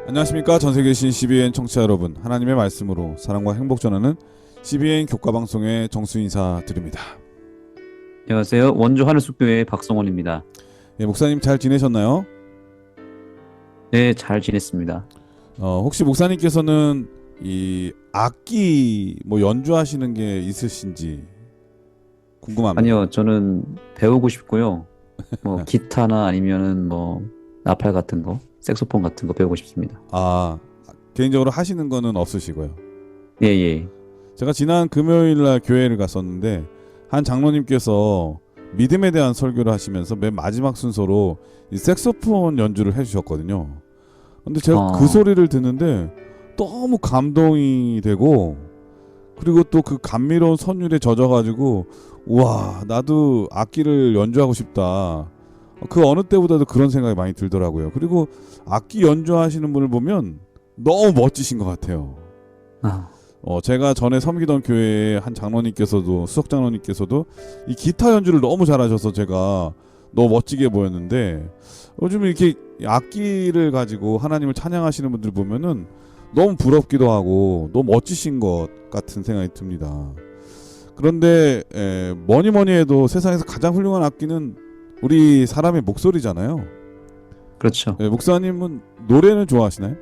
안녕하십니까. 전세계 신 CBN 청취자 여러분, 하나님의 말씀으로 사랑과 행복 전하는 CBN 교과방송의 정수 인사드립니다. 안녕하세요. 원주 하늘숲교회 박성원입니다. 예, 목사님 잘 지내셨나요? 네, 잘 지냈습니다. 혹시 목사님께서는 이 악기 연주하시는 게 있으신지 궁금합니다. 아니요, 저는 배우고 싶고요. 기타나 아니면은 나팔 같은 거, 색소폰 같은 거 배우고 싶습니다. 아, 개인적으로 하시는 거는 없으시고요. 예, 예. 제가 지난 금요일 날 교회를 갔었는데 한 장로님께서 믿음에 대한 설교를 하시면서 맨 마지막 순서로 이 색소폰 연주를 해주셨거든요. 근데 제가 그 어, 소리를 듣는데 너무 감동이 되고, 그리고 또 그 감미로운 선율에 젖어가지고 우와, 나도 악기를 연주하고 싶다. 그 어느 때보다도 그런 생각이 많이 들더라고요. 그리고 악기 연주하시는 분을 보면 너무 멋지신 것 같아요. 아, 제가 전에 섬기던 교회의 한 장로님께서도, 수석 장로님께서도 이 기타 연주를 너무 잘하셔서 제가 너무 멋지게 보였는데, 요즘 이렇게 악기를 가지고 하나님을 찬양하시는 분들 보면은 너무 부럽기도 하고 너무 멋지신 것 같은 생각이 듭니다. 그런데 뭐니 뭐니 해도 세상에서 가장 훌륭한 악기는 우리 사람의 목소리잖아요. 그렇죠. 목사님은 노래는 좋아하시나요?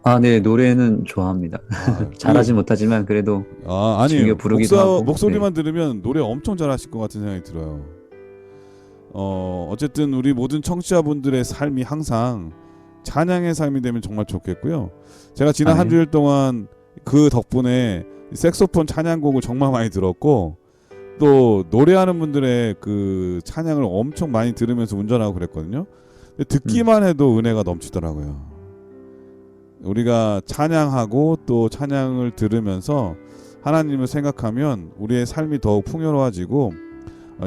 아, 네, 노래는 좋아합니다. 잘하지 못하지만 그래도 즐겨 아니에요. 부르기도 하고, 네. 목소리만 들으면 노래 엄청 잘하실 것 같은 생각이 들어요. 어쨌든 우리 모든 청취자분들의 삶이 항상 찬양의 삶이 되면 정말 좋겠고요. 제가 지난 한 아멘. 주일 동안 그 덕분에 색소폰 찬양곡을 정말 많이 들었고, 또 노래하는 분들의 그 찬양을 엄청 많이 들으면서 운전하고 그랬거든요. 근데 음, 듣기만 해도 은혜가 넘치더라고요. 우리가 찬양하고 또 찬양을 들으면서 하나님을 생각하면 우리의 삶이 더욱 풍요로워지고,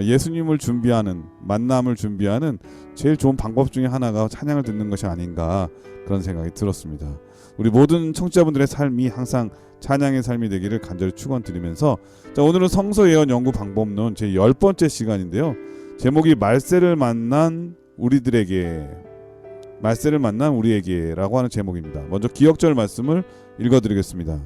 예수님을 준비하는, 만남을 준비하는 제일 좋은 방법 중에 하나가 찬양을 듣는 것이 아닌가, 그런 생각이 들었습니다. 우리 모든 청취자분들의 삶이 항상 찬양의 삶이 되기를 간절히 축원드리면서, 자, 오늘은 성서 예언 연구 방법론 제 10번째 시간인데요. 제목이 말세를 만난 우리에게라고 하는 제목입니다. 먼저 기억절 말씀을 읽어드리겠습니다.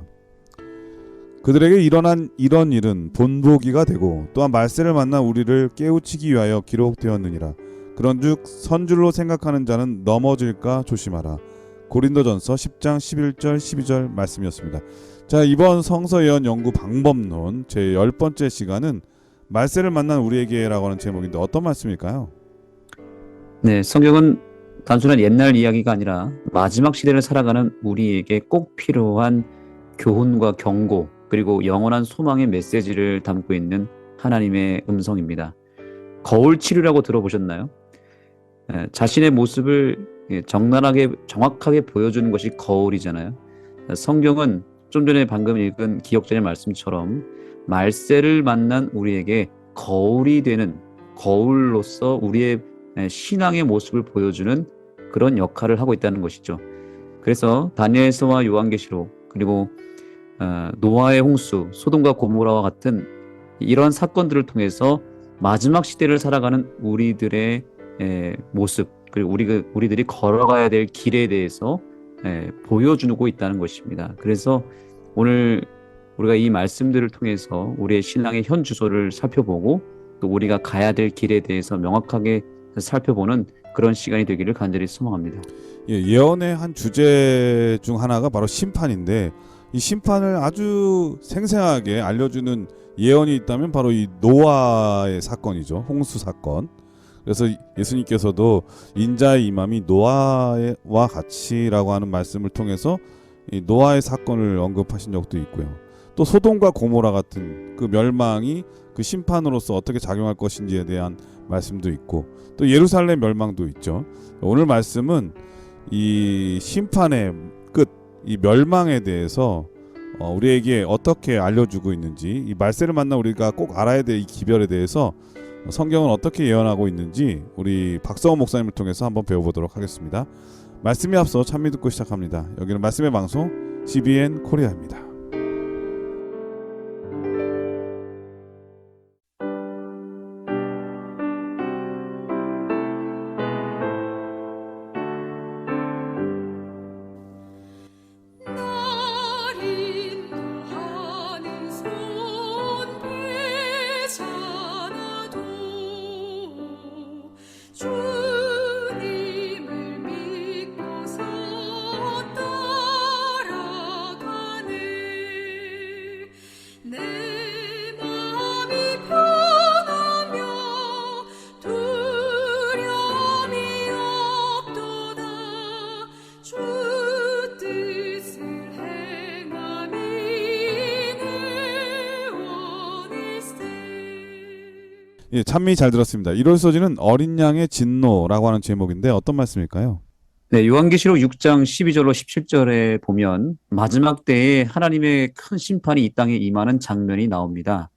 그들에게 일어난 이런 일은 본보기가 되고 또한 말세를 만난 우리를 깨우치기 위하여 기록되었느니라. 그런즉 선줄로 생각하는 자는 넘어질까 조심하라. 고린도전서 10장 11절 12절 말씀이었습니다. 자, 이번 성서 예언 연구 방법론 제 10번째 시간은 말세를 만난 우리에게라고 하는 제목인데 어떤 말씀일까요? 네, 성경은 단순한 옛날 이야기가 아니라 마지막 시대를 살아가는 우리에게 꼭 필요한 교훈과 경고, 그리고 영원한 소망의 메시지를 담고 있는 하나님의 음성입니다. 거울 치료라고 들어보셨나요? 자신의 모습을 적나라하게 정확하게 보여주는 것이 거울이잖아요. 성경은 좀 전에 방금 읽은 기억전의 말씀처럼 말세를 만난 우리에게 거울이 되는, 거울로서 우리의 신앙의 모습을 보여주는 그런 역할을 하고 있다는 것이죠. 그래서 다니엘서와 요한계시록, 그리고 노아의 홍수, 소돔과 고모라와 같은 이러한 사건들을 통해서 마지막 시대를 살아가는 우리들의 모습, 그리고 우리들이 걸어가야 될 길에 대해서 보여주고 있다는 것입니다. 그래서 오늘 우리가 이 말씀들을 통해서 우리의 신앙의 현 주소를 살펴보고, 또 우리가 가야 될 길에 대해서 명확하게 살펴보는 그런 시간이 되기를 간절히 소망합니다. 예언의 한 주제 중 하나가 바로 심판인데, 이 심판을 아주 생생하게 알려주는 예언이 있다면 바로 이 노아의 사건이죠. 홍수 사건. 그래서 예수님께서도 인자의 임함이 노아와 같이라고 하는 말씀을 통해서 이 노아의 사건을 언급하신 적도 있고요. 또 소돔과 고모라 같은 그 멸망이 그 심판으로서 어떻게 작용할 것인지에 대한 말씀도 있고, 또 예루살렘 멸망도 있죠. 오늘 말씀은 이 심판의 끝, 이 멸망에 대해서 우리에게 어떻게 알려주고 있는지, 이 말세를 만나 우리가 꼭 알아야 될 이 기별에 대해서 성경은 어떻게 예언하고 있는지 우리 박성원 목사님을 통해서 한번 배워보도록 하겠습니다. 말씀이 앞서 찬미 듣고 시작합니다. 여기는 말씀의 방송 CBN 코리아입니다. 주님을 믿고서 따라가네. 내 마음이 편하며 두려움이 없도다. 주 뜻을 행함이 내 원일세. 예, 찬미 잘 들었습니다. 이롤소지는 어린 양의 진노라고 하는 제목인데 어떤 말씀일까요? 네, 요한계시록 6장 12절로 17절에 보면 마지막 때에 하나님의 큰 심판이 이 땅에 임하는 장면이 나옵니다.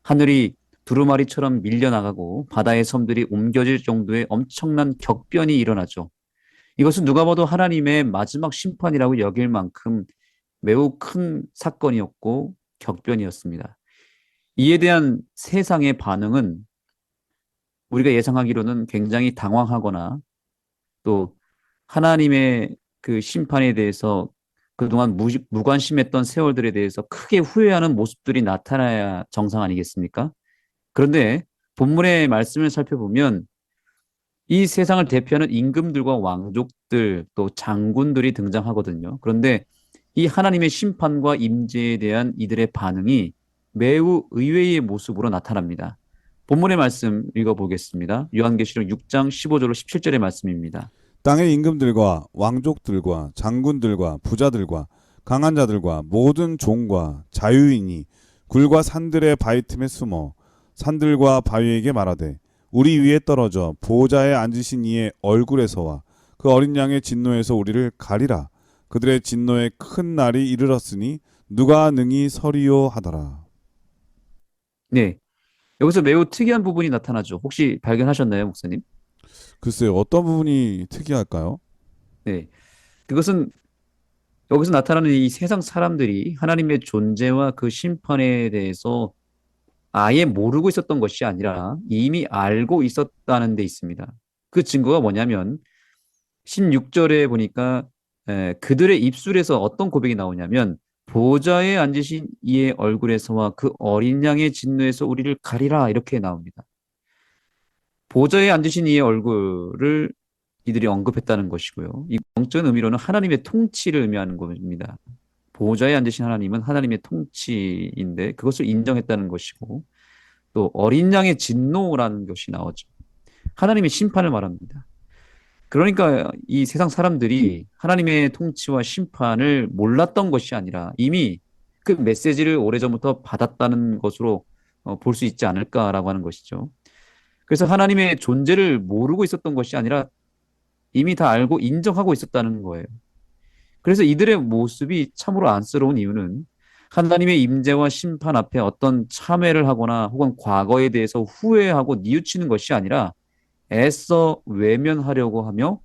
하늘이 두루마리처럼 밀려나가고 바다의 섬들이 옮겨질 정도의 엄청난 격변이 일어나죠. 이것은 누가 봐도 하나님의 마지막 심판이라고 여길 만큼 매우 큰 사건이었고 격변이었습니다. 이에 대한 세상의 반응은 우리가 예상하기로는 굉장히 당황하거나 또 하나님의 그 심판에 대해서 그동안 무관심했던 세월들에 대해서 크게 후회하는 모습들이 나타나야 정상 아니겠습니까? 그런데 본문의 말씀을 살펴보면 이 세상을 대표하는 임금들과 왕족들 또 장군들이 등장하거든요. 그런데 이 하나님의 심판과 임재에 대한 이들의 반응이 매우 의외의 모습으로 나타납니다. 본문의 말씀 읽어보겠습니다. 요한계시록 6장 15절로 17절의 말씀입니다. 땅의 임금들과 왕족들과 장군들과 부자들과 강한 자들과 모든 종과 자유인이 굴과 산들의 바위 틈에 숨어 산들과 바위에게 말하되 우리 위에 떨어져 보호자에 앉으신 이의 얼굴에서와 그 어린 양의 진노에서 우리를 가리라. 그들의 진노의 큰 날이 이르렀으니 누가 능히 서리요 하더라. 네, 여기서 매우 특이한 부분이 나타나죠. 혹시 발견하셨나요, 목사님? 글쎄요, 어떤 부분이 특이할까요? 네, 그것은 여기서 나타나는 이 세상 사람들이 하나님의 존재와 그 심판에 대해서 아예 모르고 있었던 것이 아니라 이미 알고 있었다는 데 있습니다. 그 증거가 뭐냐면 16절에 보니까 그들의 입술에서 어떤 고백이 나오냐면 보좌에 앉으신 이의 얼굴에서와 그 어린 양의 진노에서 우리를 가리라 이렇게 나옵니다. 보좌에 앉으신 이의 얼굴을 이들이 언급했다는 것이고요. 이 영적인 의미로는 하나님의 통치를 의미하는 겁니다. 보좌에 앉으신 하나님은 하나님의 통치인데 그것을 인정했다는 것이고 또 어린 양의 진노라는 것이 나오죠. 하나님의 심판을 말합니다. 그러니까 이 세상 사람들이 하나님의 통치와 심판을 몰랐던 것이 아니라 이미 그 메시지를 오래전부터 받았다는 것으로 볼 수 있지 않을까라고 하는 것이죠. 그래서 하나님의 존재를 모르고 있었던 것이 아니라 이미 다 알고 인정하고 있었다는 거예요. 그래서 이들의 모습이 참으로 안쓰러운 이유는 하나님의 임재와 심판 앞에 어떤 참회를 하거나 혹은 과거에 대해서 후회하고 뉘우치는 것이 아니라 애써 외면하려고 하며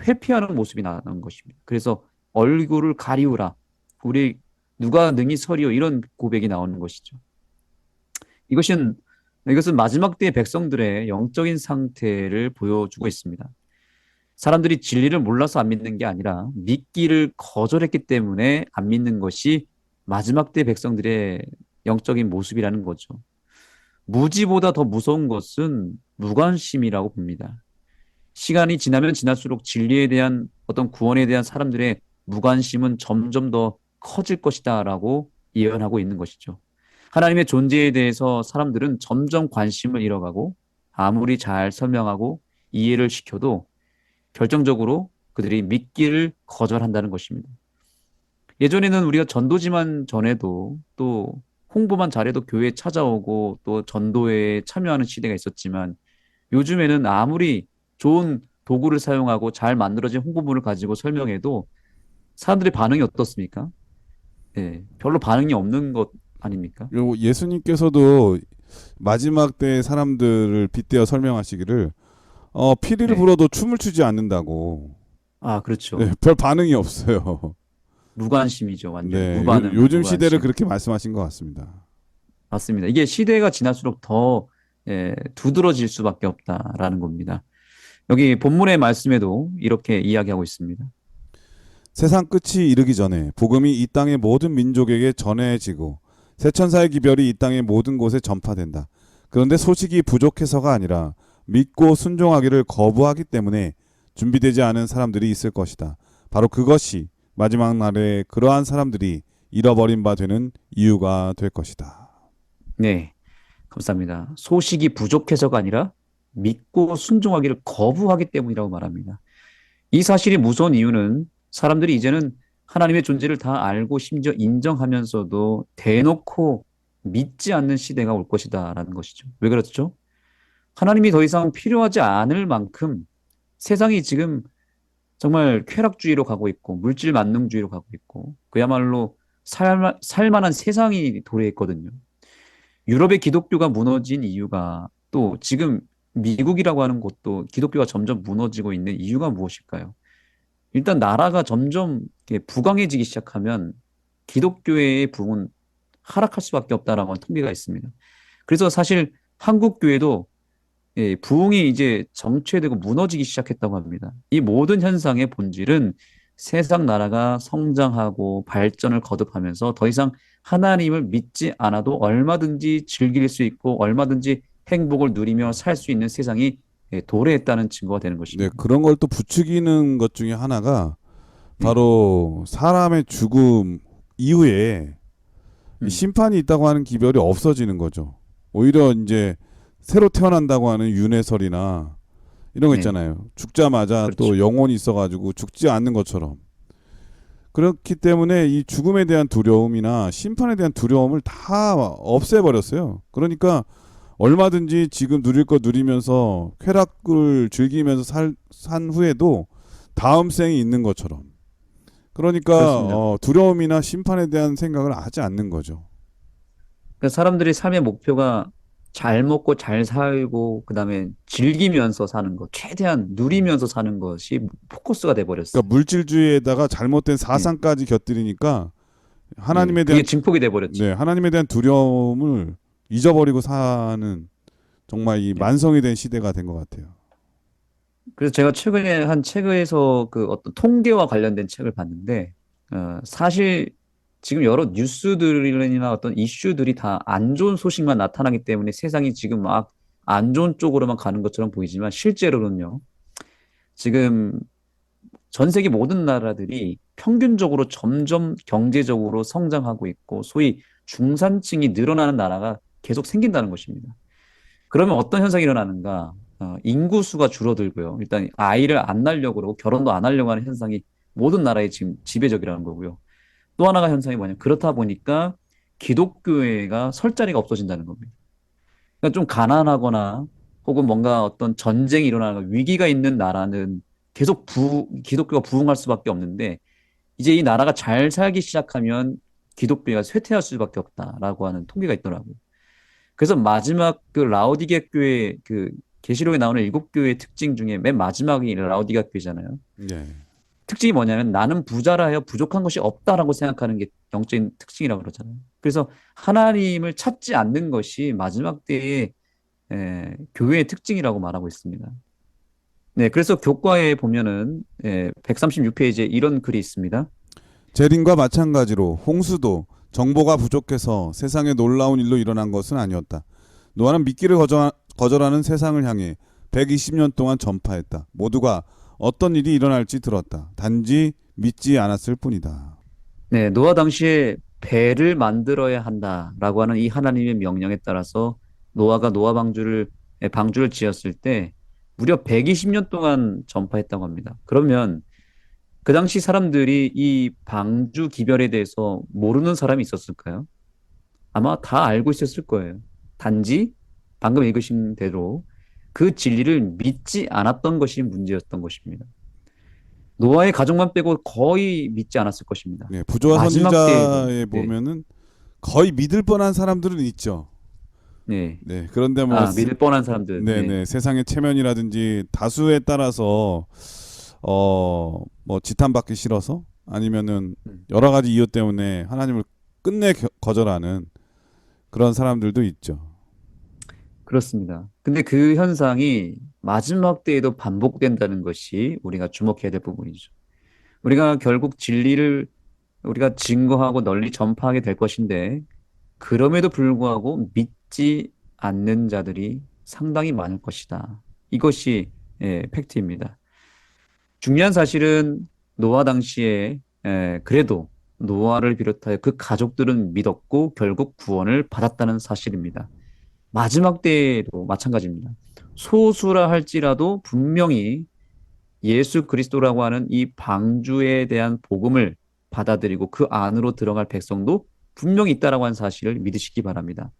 회피하는 모습이 나타나는 것입니다. 그래서 얼굴을 가리우라. 우리 누가 능히 서리요. 이런 고백이 나오는 것이죠. 이것은 마지막 때의 백성들의 영적인 상태를 보여주고 있습니다. 사람들이 진리를 몰라서 안 믿는 게 아니라 믿기를 거절했기 때문에 안 믿는 것이 마지막 때 백성들의 영적인 모습이라는 거죠. 무지보다 더 무서운 것은 무관심이라고 봅니다. 시간이 지나면 지날수록 진리에 대한 어떤 구원에 대한 사람들의 무관심은 점점 더 커질 것이다라고 예언하고 있는 것이죠. 하나님의 존재에 대해서 사람들은 점점 관심을 잃어가고 아무리 잘 설명하고 이해를 시켜도 결정적으로 그들이 믿기를 거절한다는 것입니다. 예전에는 우리가 전도지만 전해도 또 홍보만 잘해도 교회에 찾아오고 또 전도에 참여하는 시대가 있었지만 요즘에는 아무리 좋은 도구를 사용하고 잘 만들어진 홍보물을 가지고 설명해도 사람들의 반응이 어떻습니까? 네, 별로 반응이 없는 것 아닙니까? 예수님께서도 마지막 때 사람들을 빗대어 설명하시기를 피리를 네. 불어도 춤을 추지 않는다고. 아, 그렇죠. 네, 별 반응이 없어요. 무관심이죠. 완전 네, 무반응. 요즘 무관심. 시대를 그렇게 말씀하신 것 같습니다. 맞습니다. 이게 시대가 지날수록 더 두드러질 수밖에 없다라는 겁니다. 여기 본문의 말씀에도 이렇게 이야기하고 있습니다. 세상 끝이 이르기 전에 복음이 이 땅의 모든 민족에게 전해지고 새 천사의 기별이 이 땅의 모든 곳에 전파된다. 그런데 소식이 부족해서가 아니라 믿고 순종하기를 거부하기 때문에 준비되지 않은 사람들이 있을 것이다. 바로 그것이 마지막 날에 그러한 사람들이 잃어버린 바 되는 이유가 될 것이다. 네, 감사합니다. 소식이 부족해서가 아니라 믿고 순종하기를 거부하기 때문이라고 말합니다. 이 사실이 무서운 이유는 사람들이 이제는 하나님의 존재를 다 알고 심지어 인정하면서도 대놓고 믿지 않는 시대가 올 것이다라는 것이죠. 왜 그렇죠? 하나님이 더 이상 필요하지 않을 만큼 세상이 지금 정말 쾌락주의로 가고 있고 물질 만능주의로 가고 있고 그야말로 살만한 세상이 도래했거든요. 유럽의 기독교가 무너진 이유가 또 지금 미국이라고 하는 곳도 기독교가 점점 무너지고 있는 이유가 무엇일까요? 일단 나라가 점점 이렇게 부강해지기 시작하면 기독교의 부흥은 하락할 수밖에 없다라는 통계가 있습니다. 그래서 사실 한국 교회도 부흥이 이제 정체되고 무너지기 시작했다고 합니다. 이 모든 현상의 본질은 세상 나라가 성장하고 발전을 거듭하면서 더 이상 하나님을 믿지 않아도 얼마든지 즐길 수 있고 얼마든지 행복을 누리며 살 수 있는 세상이 도래했다는 증거가 되는 네, 것입니다. 그런 걸 또 부추기는 것 중에 하나가 바로 사람의 죽음 이후에 이 심판이 있다고 하는 기별이 없어지는 거죠. 오히려 이제 새로 태어난다고 하는 윤회설이나 이런 거 네. 있잖아요. 죽자마자 그렇죠. 또 영혼이 있어가지고 죽지 않는 것처럼. 그렇기 때문에 이 죽음에 대한 두려움이나 심판에 대한 두려움을 다 없애버렸어요. 그러니까 얼마든지 지금 누릴 거 누리면서 쾌락을 즐기면서 산 후에도 다음 생이 있는 것처럼. 그러니까 그렇습니다. 두려움이나 심판에 대한 생각을 하지 않는 거죠. 그러니까 사람들이 삶의 목표가 잘 먹고 잘 살고 그다음에 즐기면서 사는 것, 최대한 누리면서 사는 것이 포커스가 돼 버렸어요. 그러니까 물질주의에다가 잘못된 네. 사상까지 곁들이니까 네. 하나님에 그게 대한 증폭이 돼 버렸죠. 네, 하나님에 대한 두려움을 잊어버리고 사는 정말 이 네. 만성이 된 시대가 된 것 같아요. 그래서 제가 최근에 한 책에서 그 어떤 통계와 관련된 책을 봤는데 사실 지금 여러 뉴스들이나 어떤 이슈들이 다 안 좋은 소식만 나타나기 때문에 세상이 지금 막 안 좋은 쪽으로만 가는 것처럼 보이지만 실제로는요. 지금 전 세계 모든 나라들이 평균적으로 점점 경제적으로 성장하고 있고 소위 중산층이 늘어나는 나라가 계속 생긴다는 것입니다. 그러면 어떤 현상이 일어나는가? 인구수가 줄어들고요. 일단 아이를 안 낳으려고 그러고 결혼도 안 하려고 하는 현상이 모든 나라에 지금 지배적이라는 거고요. 또 하나가 현상이 뭐냐면 그렇다 보니까 기독교회가 설 자리가 없어진다는 겁니다. 그러니까 좀 가난하거나 혹은 뭔가 어떤 전쟁이 일어나는 위기가 있는 나라는 계속 기독교가 부흥할 수밖에 없는데 이제 이 나라가 잘 살기 시작하면 기독교가 쇠퇴할 수밖에 없다라고 하는 통계가 있더라고요. 그래서 마지막 그 라오디게 교회 그 계시록에 나오는 7교회의 특징 중에 맨 마지막이 라오디게 교회잖아요. 네. 특징이 뭐냐면 나는 부자라 하여 부족한 것이 없다라고 생각하는 게 영적인 특징이라고 그러잖아요. 그래서 하나님을 찾지 않는 것이 마지막 때의 교회의 특징이라고 말하고 있습니다. 네, 그래서 교과에 보면은 136페이지에 이런 글이 있습니다. 재림과 마찬가지로 홍수도 정보가 부족해서 세상에 놀라운 일로 일어난 것은 아니었다. 노아는 믿기를 거절하는 세상을 향해 120년 동안 전파했다. 모두가 어떤 일이 일어날지 들었다. 단지 믿지 않았을 뿐이다. 네, 노아 당시에 배를 만들어야 한다라고 하는 이 하나님의 명령에 따라서 노아가 방주를 지었을 때 무려 120년 동안 전파했다고 합니다. 그러면 그 당시 사람들이 이 방주 기별에 대해서 모르는 사람이 있었을까요? 아마 다 알고 있었을 거예요. 단지 방금 읽으신 대로 그 진리를 믿지 않았던 것이 문제였던 것입니다. 노아의 가족만 빼고 거의 믿지 않았을 것입니다. 네, 부조와 마지막 선지자에 때에도 보면은 거의 믿을 뻔한 사람들은 있죠. 네. 네, 그런데 뭐 믿을 뻔한 사람들. 네, 네. 네, 세상의 체면이라든지 다수에 따라서 뭐 지탄받기 싫어서 아니면은 음. 여러 가지 이유 때문에 하나님을 끝내 거절하는 그런 사람들도 있죠. 그렇습니다. 근데 그 현상이 마지막 때에도 반복된다는 것이 우리가 주목해야 될 부분이죠. 우리가 결국 진리를 우리가 증거하고 널리 전파하게 될 것인데 그럼에도 불구하고 믿지 않는 자들이 상당히 많을 것이다. 이것이 팩트입니다. 중요한 사실은 노아 당시에 그래도 노아를 비롯하여 그 가족들은 믿었고 결국 구원을 받았다는 사실입니다. 마지막 때에도 마찬가지입니다. 소수라 할지라도 분명히 예수 그리스도라고 하는 이 방주에 대한 복음을 받아들이고 그 안으로 들어갈 백성도 분명히 있다라고 하는 사실을 믿으시기 바랍니다.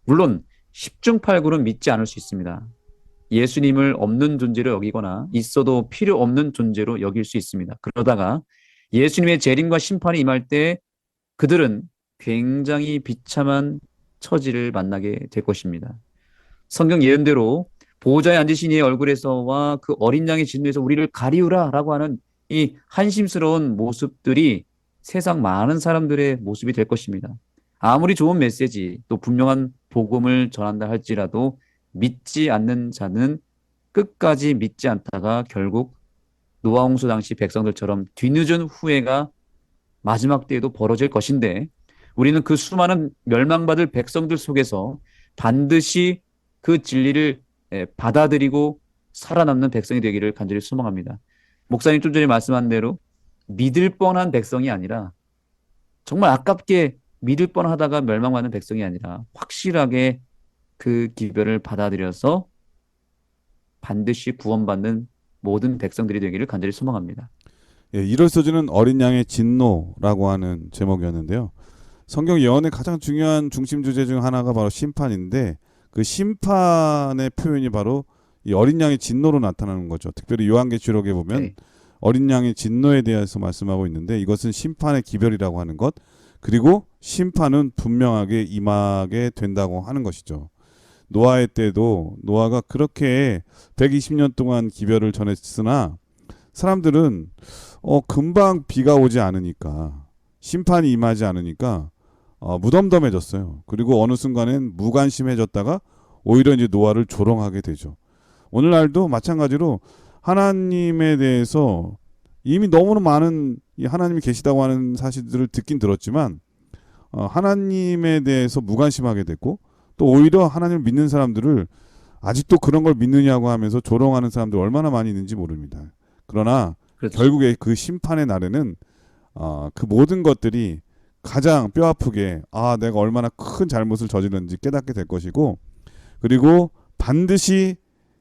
물론 십중팔구는 믿지 않을 수 있습니다. 예수님을 없는 존재로 여기거나 있어도 필요 없는 존재로 여길 수 있습니다. 그러다가 예수님의 재림과 심판이 임할 때 그들은 굉장히 비참한 처지를 만나게 될 것입니다. 성경 예언대로 보호자에 앉으신 이의 얼굴에서와 그 어린 양의 진노에서 우리를 가리우라라고 하는 이 한심스러운 모습들이 세상 많은 사람들의 모습이 될 것입니다. 아무리 좋은 메시지 또 분명한 복음을 전한다 할지라도 믿지 않는 자는 끝까지 믿지 않다가 결국 노아 홍수 당시 백성들처럼 뒤늦은 후회가 마지막 때에도 벌어질 것인데 우리는 그 수많은 멸망받을 백성들 속에서 반드시 그 진리를 받아들이고 살아남는 백성이 되기를 간절히 소망합니다. 목사님 좀 전에 말씀한 대로 믿을 뻔한 백성이 아니라 정말 아깝게 믿을 뻔하다가 멸망받는 백성이 아니라 확실하게 그 기별을 받아들여서 반드시 구원받는 모든 백성들이 되기를 간절히 소망합니다. 예, 이럴서지는 어린 양의 진노라고 하는 제목이었는데요. 성경 예언의 가장 중요한 중심 주제 중 하나가 바로 심판인데 그 심판의 표현이 바로 이 어린 양의 진노로 나타나는 거죠. 특별히 요한계시록에 보면 네. 어린 양의 진노에 대해서 말씀하고 있는데 이것은 심판의 기별이라고 하는 것 그리고 심판은 분명하게 임하게 된다고 하는 것이죠. 노아의 때도 노아가 그렇게 120년 동안 기별을 전했으나 사람들은 금방 비가 오지 않으니까 심판이 임하지 않으니까 무덤덤해졌어요. 그리고 어느 순간엔 무관심해졌다가 오히려 이제 노아를 조롱하게 되죠. 오늘날도 마찬가지로 하나님에 대해서 이미 너무나 많은 이 하나님이 계시다고 하는 사실들을 듣긴 들었지만 하나님에 대해서 무관심하게 됐고 또 오히려 하나님을 믿는 사람들을 아직도 그런 걸 믿느냐고 하면서 조롱하는 사람들 얼마나 많이 있는지 모릅니다. 그러나 그렇죠. 결국에 그 심판의 날에는 그 모든 것들이 가장 뼈아프게 내가 얼마나 큰 잘못을 저질렀는지 깨닫게 될 것이고 그리고 반드시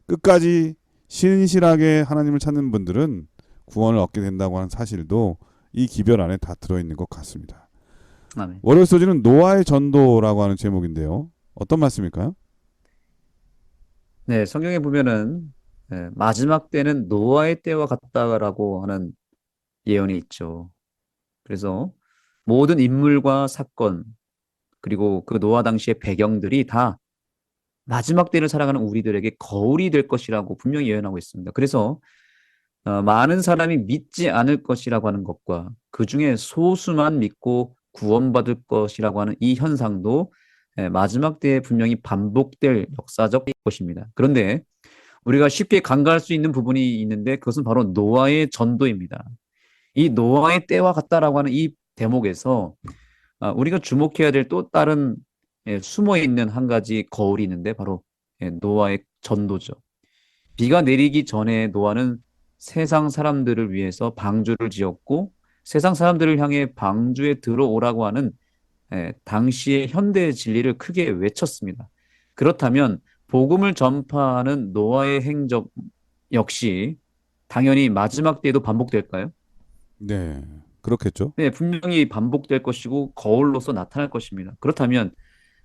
끝까지 신실하게 하나님을 찾는 분들은 구원을 얻게 된다고 하는 사실도 이 기별 안에 다 들어있는 것 같습니다. 아멘. 월요일 소지는 노아의 전도라고 하는 제목인데요. 어떤 말씀일까요? 네, 성경에 보면은 마지막 때는 노아의 때와 같다라고 하는 예언이 있죠. 그래서 모든 인물과 사건 그리고 그 노아 당시의 배경들이 다 마지막 때를 살아가는 우리들에게 거울이 될 것이라고 분명히 예언하고 있습니다. 그래서 많은 사람이 믿지 않을 것이라고 하는 것과 그 중에 소수만 믿고 구원받을 것이라고 하는 이 현상도 마지막 때에 분명히 반복될 역사적 것입니다. 그런데 우리가 쉽게 간과할 수 있는 부분이 있는데 그것은 바로 노아의 전도입니다. 이 노아의 때와 같다라고 하는 이 대목에서 우리가 주목해야 될 또 다른 숨어 있는 한 가지 거울이 있는데 바로 노아의 전도죠. 비가 내리기 전에 노아는 세상 사람들을 위해서 방주를 지었고 세상 사람들을 향해 방주에 들어오라고 하는 당시의 현대의 진리를 크게 외쳤습니다. 그렇다면 복음을 전파하는 노아의 행적 역시 당연히 마지막 때에도 반복될까요? 네, 그렇겠죠. 네, 분명히 반복될 것이고 거울로서 나타날 것입니다. 그렇다면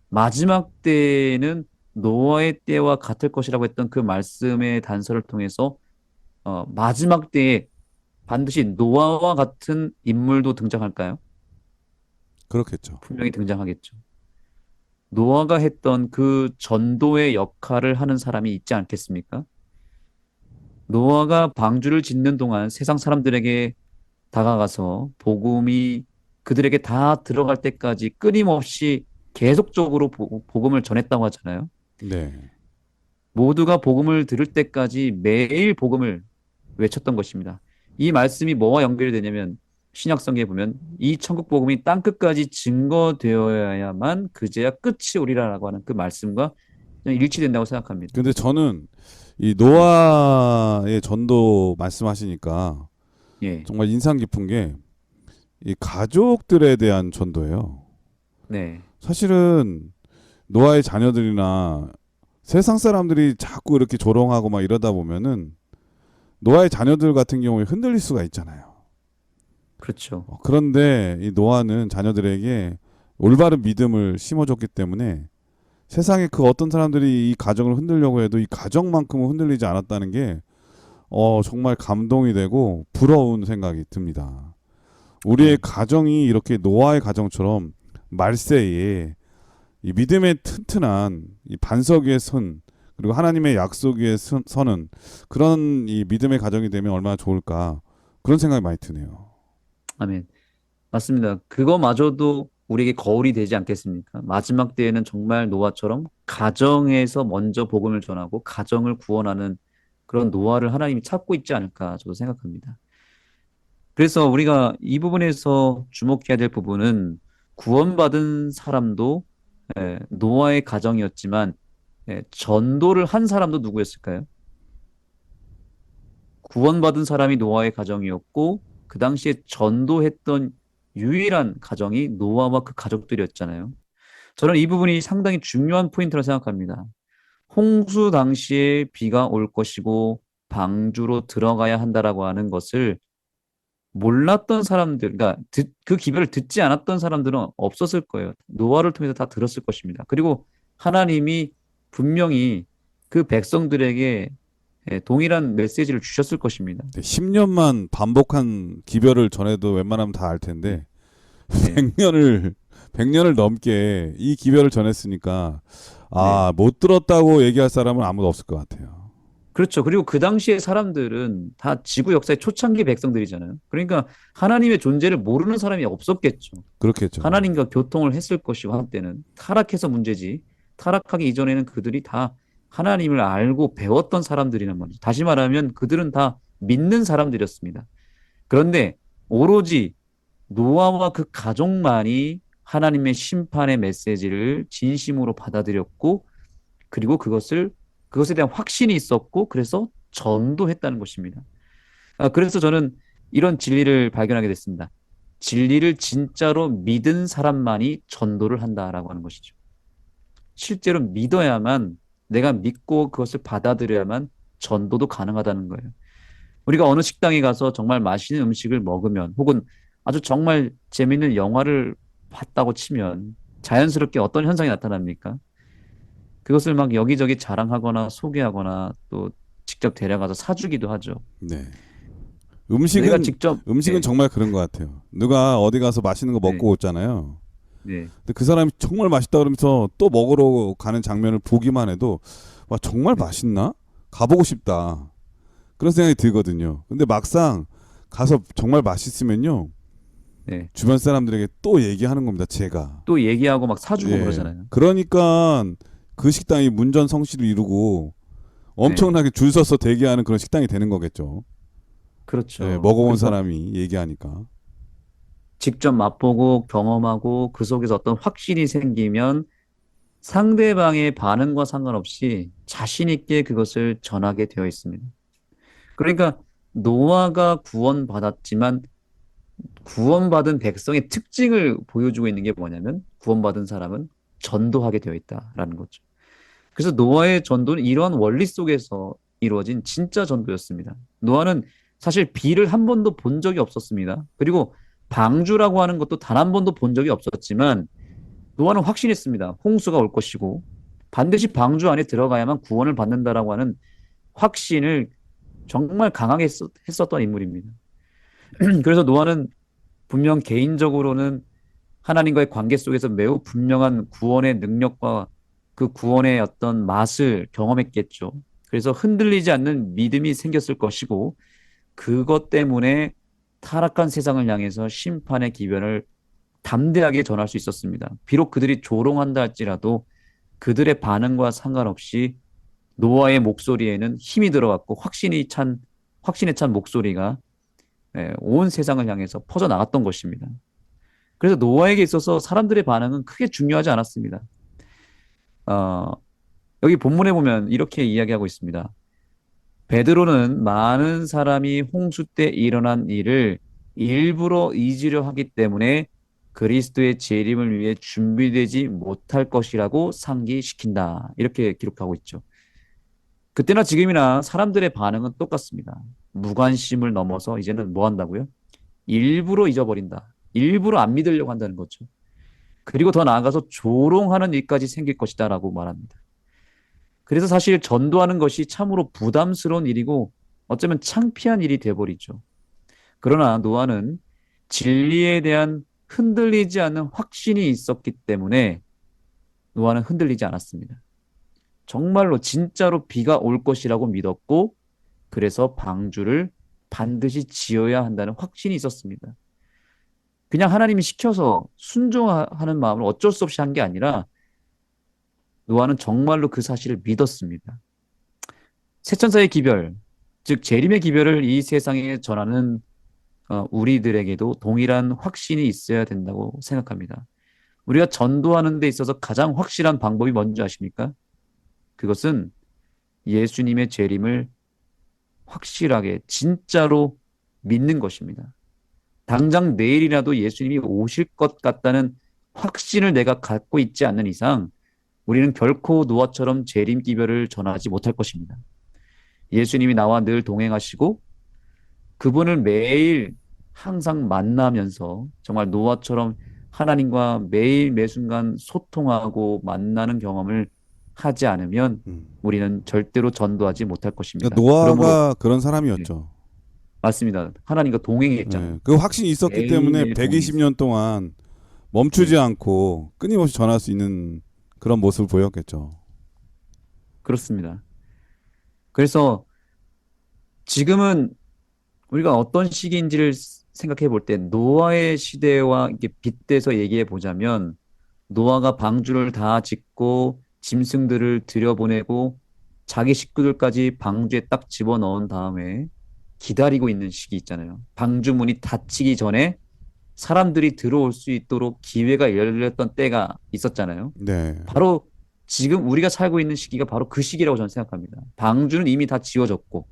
마지막 때에는 노아의 때와 같을 것이라고 했던 그 말씀의 단서를 통해서 마지막 때에 반드시 노아와 같은 인물도 등장할까요? 그렇겠죠. 분명히 등장하겠죠. 노아가 했던 그 전도의 역할을 하는 사람이 있지 않겠습니까? 노아가 방주를 짓는 동안 세상 사람들에게 다가가서 복음이 그들에게 다 들어갈 때까지 끊임없이 계속적으로 복음을 전했다고 하잖아요. 네, 모두가 복음을 들을 때까지 매일 복음을 외쳤던 것입니다. 이 말씀이 뭐와 연결이 되냐면 신약성경에 보면 이 천국 복음이 땅 끝까지 증거되어야만 그제야 끝이 오리라라고 하는 그 말씀과 일치된다고 생각합니다. 근데 저는 이 노아의 전도 말씀하시니까 예, 정말 인상 깊은 게 이 가족들에 대한 전도예요. 네, 사실은 노아의 자녀들이나 세상 사람들이 자꾸 이렇게 조롱하고 막 이러다 보면은 노아의 자녀들 같은 경우에 흔들릴 수가 있잖아요. 그렇죠. 그런데 이 노아는 자녀들에게 올바른 믿음을 심어줬기 때문에 세상에 그 어떤 사람들이 이 가정을 흔들려고 해도 이 가정만큼은 흔들리지 않았다는 게 정말 감동이 되고 부러운 생각이 듭니다. 우리의 네, 가정이 이렇게 노아의 가정처럼 말세에 이 믿음의 튼튼한 이 반석 위에 선 그리고 하나님의 약속 위에 서는 그런 이 믿음의 가정이 되면 얼마나 좋을까 그런 생각이 많이 드네요. 아멘. 맞습니다. 그거마저도 우리에게 거울이 되지 않겠습니까? 마지막 때에는 정말 노아처럼 가정에서 먼저 복음을 전하고 가정을 구원하는 그런 노아를 하나님이 찾고 있지 않을까 저도 생각합니다. 그래서 우리가 이 부분에서 주목해야 될 부분은 구원받은 사람도 노아의 가정이었지만 전도를 한 사람도 누구였을까요? 구원받은 사람이 노아의 가정이었고 그 당시에 전도했던 유일한 가정이 노아와 그 가족들이었잖아요. 저는 이 부분이 상당히 중요한 포인트라 생각합니다. 홍수 당시에 비가 올 것이고 방주로 들어가야 한다라고 하는 것을 몰랐던 사람들, 그러니까 그 기별을 듣지 않았던 사람들은 없었을 거예요. 노아를 통해서 다 들었을 것입니다. 그리고 하나님이 분명히 그 백성들에게 동일한 메시지를 주셨을 것입니다. 10년만 반복한 기별을 전해도 웬만하면 다 알 텐데 네, 100년을 넘게 이 기별을 전했으니까 네. 못 들었다고 얘기할 사람은 아무도 없을 것 같아요. 그렇죠. 그리고 그 당시의 사람들은 다 지구 역사의 초창기 백성들이잖아요. 그러니까 하나님의 존재를 모르는 사람이 없었겠죠. 그렇겠죠. 하나님과 교통을 했을 것이고 한때는 타락해서 문제지. 타락하기 이전에는 그들이 다 하나님을 알고 배웠던 사람들이란 말이죠. 다시 말하면 그들은 다 믿는 사람들이었습니다. 그런데 오로지 노아와 그 가족만이 하나님의 심판의 메시지를 진심으로 받아들였고 그리고 그것에 대한 확신이 있었고 그래서 전도했다는 것입니다. 그래서 저는 이런 진리를 발견하게 됐습니다. 진리를 진짜로 믿은 사람만이 전도를 한다라고 하는 것이죠. 실제로 믿어야만 내가 믿고 그것을 받아들여야만 전도도 가능하다는 거예요. 우리가 어느 식당에 가서 정말 맛있는 음식을 먹으면 혹은 아주 정말 재밌는 영화를 봤다고 치면 자연스럽게 어떤 현상이 나타납니까? 그것을 막 여기저기 자랑하거나 소개하거나 또 직접 데려가서 사주기도 하죠. 네. 내가 음식은 직접, 음식은 네, 정말 그런 것 같아요. 누가 어디 가서 맛있는 거 네, 먹고 오잖아요. 네, 근데 그 사람이 정말 맛있다 그러면서 또 먹으러 가는 장면을 보기만 해도 와 정말 네, 맛있나? 가보고 싶다. 그런 생각이 들거든요. 근데 막상 가서 정말 맛있으면요. 네. 주변 사람들에게 또 얘기하는 겁니다. 제가. 또 얘기하고 막 사주고 예. 그러잖아요. 그러니까 그 식당이 문전성시를 이루고 네, 엄청나게 줄 서서 대기하는 그런 식당이 되는 거겠죠. 예, 그렇죠. 먹어본 그러니까 사람이 얘기하니까. 직접 맛보고 경험하고 그 속에서 어떤 확신이 생기면 상대방의 반응과 상관없이 자신 있게 그것을 전하게 되어 있습니다. 그러니까 노아가 구원받았지만 구원받은 백성의 특징을 보여주고 있는 게 뭐냐면 구원받은 사람은 전도하게 되어 있다라는 거죠. 그래서 노아의 전도는 이러한 원리 속에서 이루어진 진짜 전도였습니다. 노아는 사실 비를 한 번도 본 적이 없었습니다. 그리고 방주라고 하는 것도 단 한 번도 본 적이 없었지만 노아는 확신했습니다. 홍수가 올 것이고 반드시 방주 안에 들어가야만 구원을 받는다라고 하는 확신을 정말 강하게 했었던 인물입니다. 그래서 노아는 분명 개인적으로는 하나님과의 관계 속에서 매우 분명한 구원의 능력과 그 구원의 어떤 맛을 경험했겠죠. 그래서 흔들리지 않는 믿음이 생겼을 것이고 그것 때문에 타락한 세상을 향해서 심판의 기변을 담대하게 전할 수 있었습니다. 비록 그들이 조롱한다 할지라도 그들의 반응과 상관없이 노아의 목소리에는 힘이 들어갔고 확신에 찬 목소리가 온 세상을 향해서 퍼져 나갔던 것입니다. 그래서 노아에게 있어서 사람들의 반응은 크게 중요하지 않았습니다. 어, 여기 본문에 보면 이렇게 이야기하고 있습니다. 베드로는 많은 사람이 홍수 때 일어난 일을 일부러 잊으려 하기 때문에 그리스도의 재림을 위해 준비되지 못할 것이라고 상기시킨다. 이렇게 기록하고 있죠. 그때나 지금이나 사람들의 반응은 똑같습니다. 무관심을 넘어서 이제는 뭐 한다고요? 일부러 잊어버린다. 일부러 안 믿으려고 한다는 거죠. 그리고 더 나아가서 조롱하는 일까지 생길 것이다라고 말합니다. 그래서 사실 전도하는 것이 참으로 부담스러운 일이고 어쩌면 창피한 일이 돼버리죠. 그러나 노아는 진리에 대한 흔들리지 않는 확신이 있었기 때문에 노아는 흔들리지 않았습니다. 정말로 진짜로 비가 올 것이라고 믿었고 그래서 방주를 반드시 지어야 한다는 확신이 있었습니다. 그냥 하나님이 시켜서 순종하는 마음을 어쩔 수 없이 한 게 아니라 노아는 정말로 그 사실을 믿었습니다. 세천사의 기별, 즉 재림의 기별을 이 세상에 전하는 우리들에게도 동일한 확신이 있어야 된다고 생각합니다. 우리가 전도하는 데 있어서 가장 확실한 방법이 뭔지 아십니까? 그것은 예수님의 재림을 확실하게 진짜로 믿는 것입니다. 당장 내일이라도 예수님이 오실 것 같다는 확신을 내가 갖고 있지 않는 이상 우리는 결코 노아처럼 재림 기별을 전하지 못할 것입니다. 예수님이 나와 늘 동행하시고 그분을 매일 항상 만나면서 정말 노아처럼 하나님과 매일 매순간 소통하고 만나는 경험을 하지 않으면 우리는 절대로 전도하지 못할 것입니다. 그러니까 노아가 그러므로 그런 사람이었죠. 맞습니다. 하나님과 동행했잖아요. 네. 그 확신이 있었기 때문에 매일매일 120년 동안 멈추지 네. 않고 끊임없이 전할 수 있는 그런 모습을 보였겠죠. 그렇습니다. 그래서 지금은 우리가 어떤 시기인지를 생각해 볼 때 노아의 시대와 이렇게 빗대서 얘기해 보자면 노아가 방주를 다 짓고 짐승들을 들여보내고 자기 식구들까지 방주에 딱 집어넣은 다음에 기다리고 있는 시기 있잖아요. 방주 문이 닫히기 전에 사람들이 들어올 수 있도록 기회가 열렸던 때가 있었잖아요. 네. 바로 지금 우리가 살고 있는 시기가 바로 그 시기라고 저는 생각합니다. 방주는 이미 다 지어졌고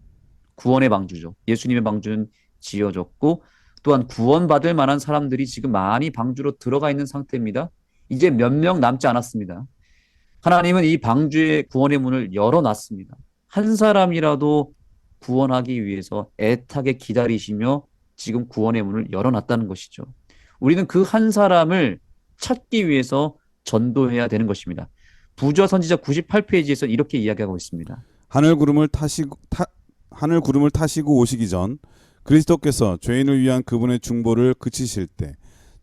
구원의 방주죠. 예수님의 방주는 지어졌고 또한 구원받을 만한 사람들이 지금 많이 방주로 들어가 있는 상태입니다. 이제 몇 명 남지 않았습니다. 하나님은 이 방주의 구원의 문을 열어놨습니다. 한 사람이라도 구원하기 위해서 애타게 기다리시며 지금 구원의 문을 열어놨다는 것이죠. 우리는 그 한 사람을 찾기 위해서 전도해야 되는 것입니다. 부조 선지자 98페이지에서 이렇게 이야기하고 있습니다. 하늘 구름을 타시고 오시기 전 그리스도께서 죄인을 위한 그분의 중보를 그치실 때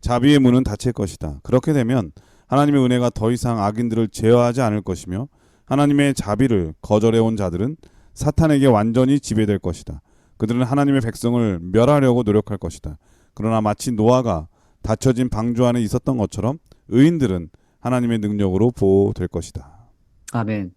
자비의 문은 닫힐 것이다. 그렇게 되면 하나님의 은혜가 더 이상 악인들을 제어하지 않을 것이며 하나님의 자비를 거절해온 자들은 사탄에게 완전히 지배될 것이다. 그들은 하나님의 백성을 멸하려고 노력할 것이다. 그러나 마치 노아가 닫혀진 방주 안에 있었던 것처럼 의인들은 하나님의 능력으로 보호될 것이다. 아멘.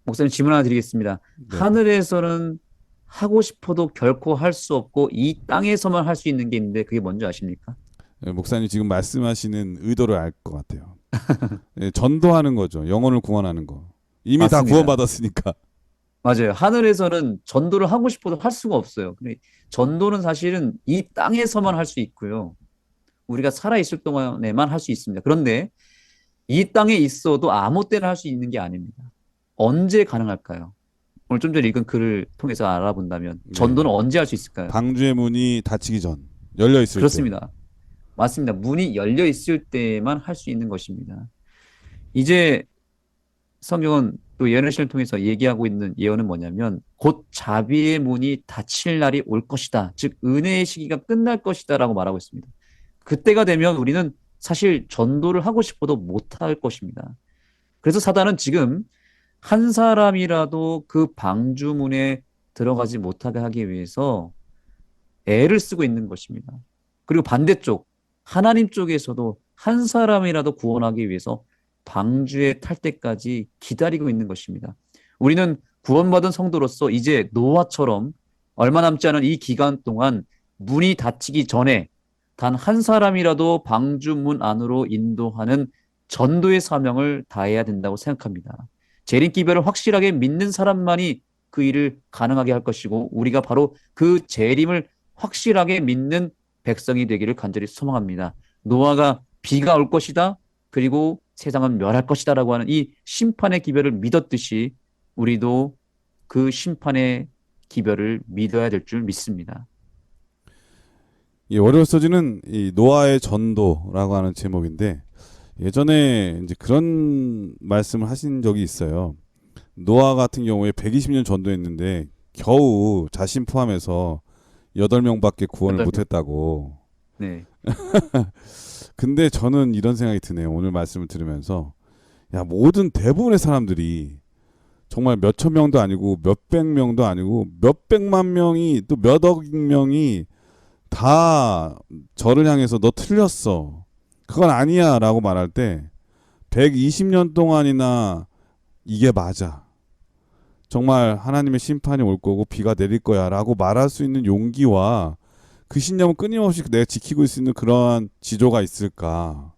목사님 질문 하나 드리겠습니다. 네. 하늘에서는 하고 싶어도 결코 할 수 없고 이 땅에서만 할 수 있는 게 있는데 그게 뭔지 아십니까? 네, 목사님 지금 말씀하시는 의도를 알 것 같아요. 네, 전도하는 거죠. 영혼을 구원하는 거. 이미 다 맞습니다. 구원받았으니까. 맞아요. 하늘에서는 전도를 하고 싶어도 할 수가 없어요. 근데 전도는 사실은 이 땅에서만 할 수 있고요. 우리가 살아있을 동안에만 할 수 있습니다. 그런데 이 땅에 있어도 아무 때나 할 수 있는 게 아닙니다. 언제 가능할까요? 오늘 좀 전에 읽은 글을 통해서 알아본다면 네. 전도는 언제 할 수 있을까요? 방주의 문이 닫히기 전 열려 있을 때. 그렇습니다. 맞습니다. 문이 열려 있을 때만 할 수 있는 것입니다. 이제 성경은 또 예언의 시를 통해서 얘기하고 있는 예언은 뭐냐면 곧 자비의 문이 닫힐 날이 올 것이다. 즉 은혜의 시기가 끝날 것이다라고 말하고 있습니다. 그때가 되면 우리는 사실 전도를 하고 싶어도 못할 것입니다. 그래서 사단은 지금 한 사람이라도 그 방주문에 들어가지 못하게 하기 위해서 애를 쓰고 있는 것입니다. 그리고 반대쪽 하나님 쪽에서도 한 사람이라도 구원하기 위해서 방주에 탈 때까지 기다리고 있는 것입니다. 우리는 구원받은 성도로서 이제 노아처럼 얼마 남지 않은 이 기간 동안 문이 닫히기 전에 단 한 사람이라도 방주문 안으로 인도하는 전도의 사명을 다해야 된다고 생각합니다. 재림기별을 확실하게 믿는 사람만이 그 일을 가능하게 할 것이고 우리가 바로 그 재림을 확실하게 믿는 백성이 되기를 간절히 소망합니다. 노아가 비가 올 것이다. 그리고 세상은 멸할 것이다라고 하는 이 심판의 기별을 믿었듯이 우리도 그 심판의 기별을 믿어야 될 줄 믿습니다. 이 월요일 서지는 이 노아의 전도라고 하는 제목인데 예전에 이제 그런 말씀을 하신 적이 있어요. 노아 같은 경우에 120년 전도했는데 겨우 자신 포함해서 8명밖에 구원을 8명. 못했다고. 네. 근데 저는 이런 생각이 드네요. 오늘 말씀을 들으면서 야, 모든 대부분의 사람들이 정말 몇천 명도 아니고 몇백 명도 아니고 몇백만 명이 또 몇억 명이 다 저를 향해서 너 틀렸어. 그건 아니야 라고 말할 때 120년 동안이나 이게 맞아. 정말 하나님의 심판이 올 거고 비가 내릴 거야 라고 말할 수 있는 용기와 그 신념을 끊임없이 내가 지키고 있을 수 있는 그러한 지조가 있을까.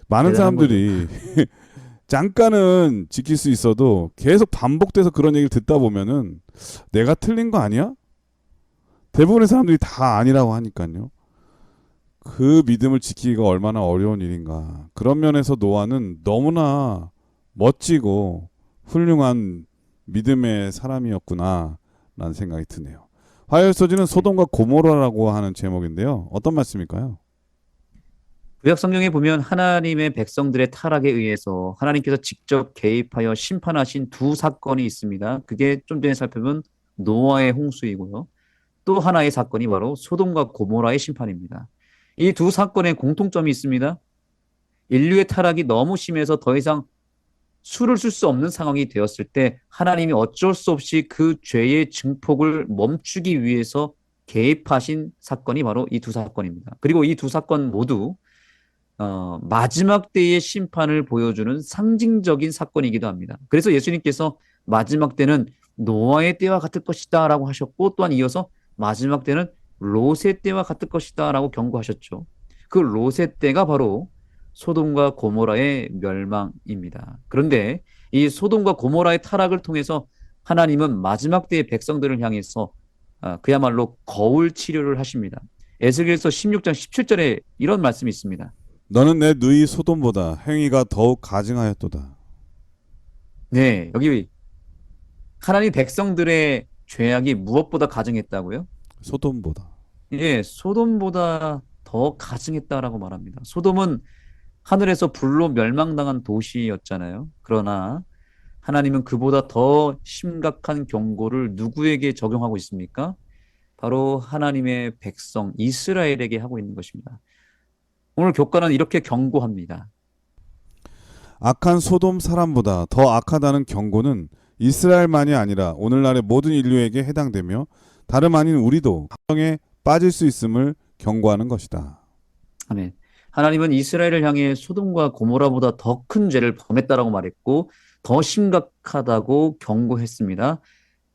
많은 대단한 사람들이 잠깐은 지킬 수 있어도 계속 반복돼서 그런 얘기를 듣다 보면은 내가 틀린 거 아니야? 대부분의 사람들이 다 아니라고 하니까요. 그 믿음을 지키기가 얼마나 어려운 일인가. 그런 면에서 노아는 너무나 멋지고 훌륭한 믿음의 사람이었구나 라는 생각이 드네요. 화요일 서지는 소돔과 고모라라고 하는 제목인데요. 어떤 말씀일까요? 구약 성경에 보면 하나님의 백성들의 타락에 의해서 하나님께서 직접 개입하여 심판하신 두 사건이 있습니다. 그게 좀 전에 살펴본 노아의 홍수이고요. 또 하나의 사건이 바로 소돔과 고모라의 심판입니다. 이 두 사건의 공통점이 있습니다. 인류의 타락이 너무 심해서 더 이상 수를 쓸 수 없는 상황이 되었을 때 하나님이 어쩔 수 없이 그 죄의 증폭을 멈추기 위해서 개입하신 사건이 바로 이 두 사건입니다. 그리고 이 두 사건 모두 마지막 때의 심판을 보여주는 상징적인 사건이기도 합니다. 그래서 예수님께서 마지막 때는 노아의 때와 같을 것이다 라고 하셨고 또한 이어서 마지막 때는 롯의 때와 같을 것이다 라고 경고하셨죠. 그 롯의 때가 바로 소돔과 고모라의 멸망입니다. 그런데 이 소돔과 고모라의 타락을 통해서 하나님은 마지막 때의 백성들을 향해서 그야말로 거울 치료를 하십니다. 에스겔서 16장 17절에 이런 말씀이 있습니다. 너는 내 누이 소돔보다 행위가 더욱 가증하였도다. 네, 여기 하나님 백성들의 죄악이 무엇보다 가증했다고요? 소돔보다. 예, 소돔보다 더 가증했다라고 말합니다. 소돔은 하늘에서 불로 멸망당한 도시였잖아요. 그러나 하나님은 그보다 더 심각한 경고를 누구에게 적용하고 있습니까? 바로 하나님의 백성 이스라엘에게 하고 있는 것입니다. 오늘 교과는 이렇게 경고합니다. 악한 소돔 사람보다 더 악하다는 경고는 이스라엘만이 아니라 오늘날의 모든 인류에게 해당되며 다름 아닌 우리도 함정에 빠질 수 있음을 경고하는 것이다. 아멘. 하나님은 이스라엘을 향해 소돔과 고모라보다 더 큰 죄를 범했다라고 말했고 더 심각하다고 경고했습니다.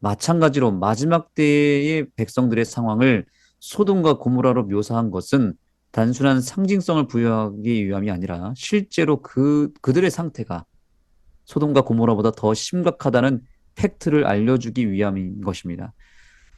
마찬가지로 마지막 때의 백성들의 상황을 소돔과 고모라로 묘사한 것은 단순한 상징성을 부여하기 위함이 아니라 실제로 그들의 상태가 소돔과 고모라보다 더 심각하다는 팩트를 알려주기 위함인 것입니다.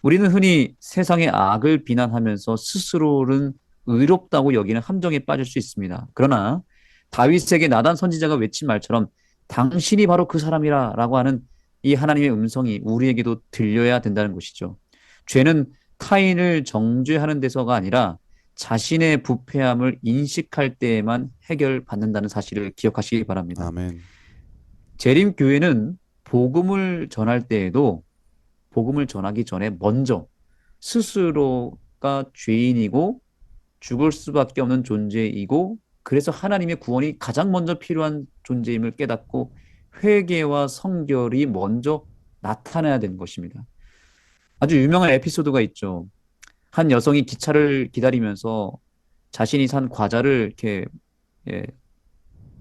우리는 흔히 세상의 악을 비난하면서 스스로는 의롭다고 여기는 함정에 빠질 수 있습니다. 그러나 다윗에게 나단 선지자가 외친 말처럼 당신이 바로 그 사람이라 라고 하는 이 하나님의 음성이 우리에게도 들려야 된다는 것이죠. 죄는 타인을 정죄하는 데서가 아니라 자신의 부패함을 인식할 때에만 해결받는다는 사실을 기억하시기 바랍니다. 아멘. 재림교회는 복음을 전할 때에도 복음을 전하기 전에 먼저 스스로가 죄인이고 죽을 수밖에 없는 존재이고 그래서 하나님의 구원이 가장 먼저 필요한 존재임을 깨닫고 회개와 성결이 먼저 나타나야 되는 것입니다. 아주 유명한 에피소드가 있죠. 한 여성이 기차를 기다리면서 자신이 산 과자를 이렇게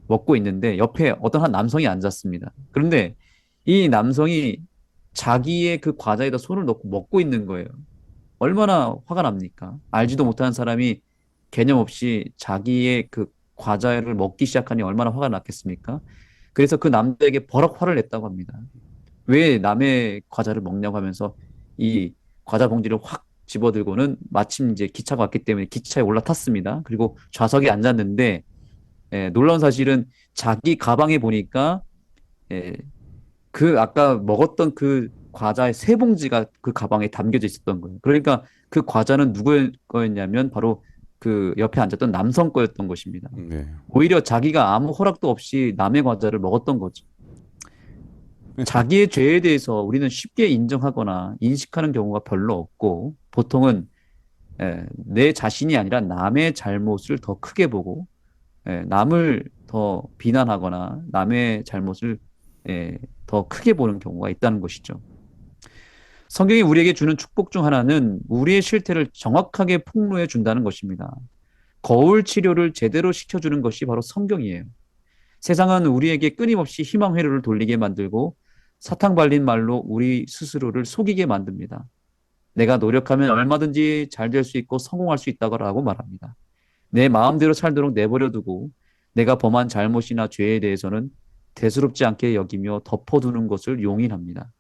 먹고 있는데 옆에 어떤 한 남성이 앉았습니다. 그런데 이 남성이 자기의 그 과자에다 손을 넣고 먹고 있는 거예요. 얼마나 화가 납니까? 알지도 못하는 사람이 개념 없이 자기의 그 과자를 먹기 시작하니 얼마나 화가 났겠습니까? 그래서 그 남자에게 버럭 화를 냈다고 합니다. 왜 남의 과자를 먹냐고 하면서 이 과자 봉지를 확 집어들고는 마침 이제 기차가 왔기 때문에 기차에 올라탔습니다. 그리고 좌석에 앉았는데 놀라운 사실은 자기 가방에 보니까 예, 그 아까 먹었던 그 과자의 세 봉지가 그 가방에 담겨져 있었던 거예요. 그러니까 그 과자는 누구의 거였냐면 바로 그 옆에 앉았던 남성 거였던 것입니다. 네. 오히려 자기가 아무 허락도 없이 남의 과자를 먹었던 거죠. 자기의 죄에 대해서 우리는 쉽게 인정하거나 인식하는 경우가 별로 없고 보통은 내 자신이 아니라 남의 잘못을 더 크게 보고 남을 더 비난하거나 남의 잘못을 더 크게 보는 경우가 있다는 것이죠. 성경이 우리에게 주는 축복 중 하나는 우리의 실태를 정확하게 폭로해 준다는 것입니다. 거울 치료를 제대로 시켜주는 것이 바로 성경이에요. 세상은 우리에게 끊임없이 희망 회로를 돌리게 만들고 사탕 발린 말로 우리 스스로를 속이게 만듭니다. 내가 노력하면 얼마든지 잘 될 수 있고 성공할 수 있다고 말합니다. 내 마음대로 살도록 내버려 두고 내가 범한 잘못이나 죄에 대해서는 대수롭지 않게 여기며 덮어두는 것을 용인합니다.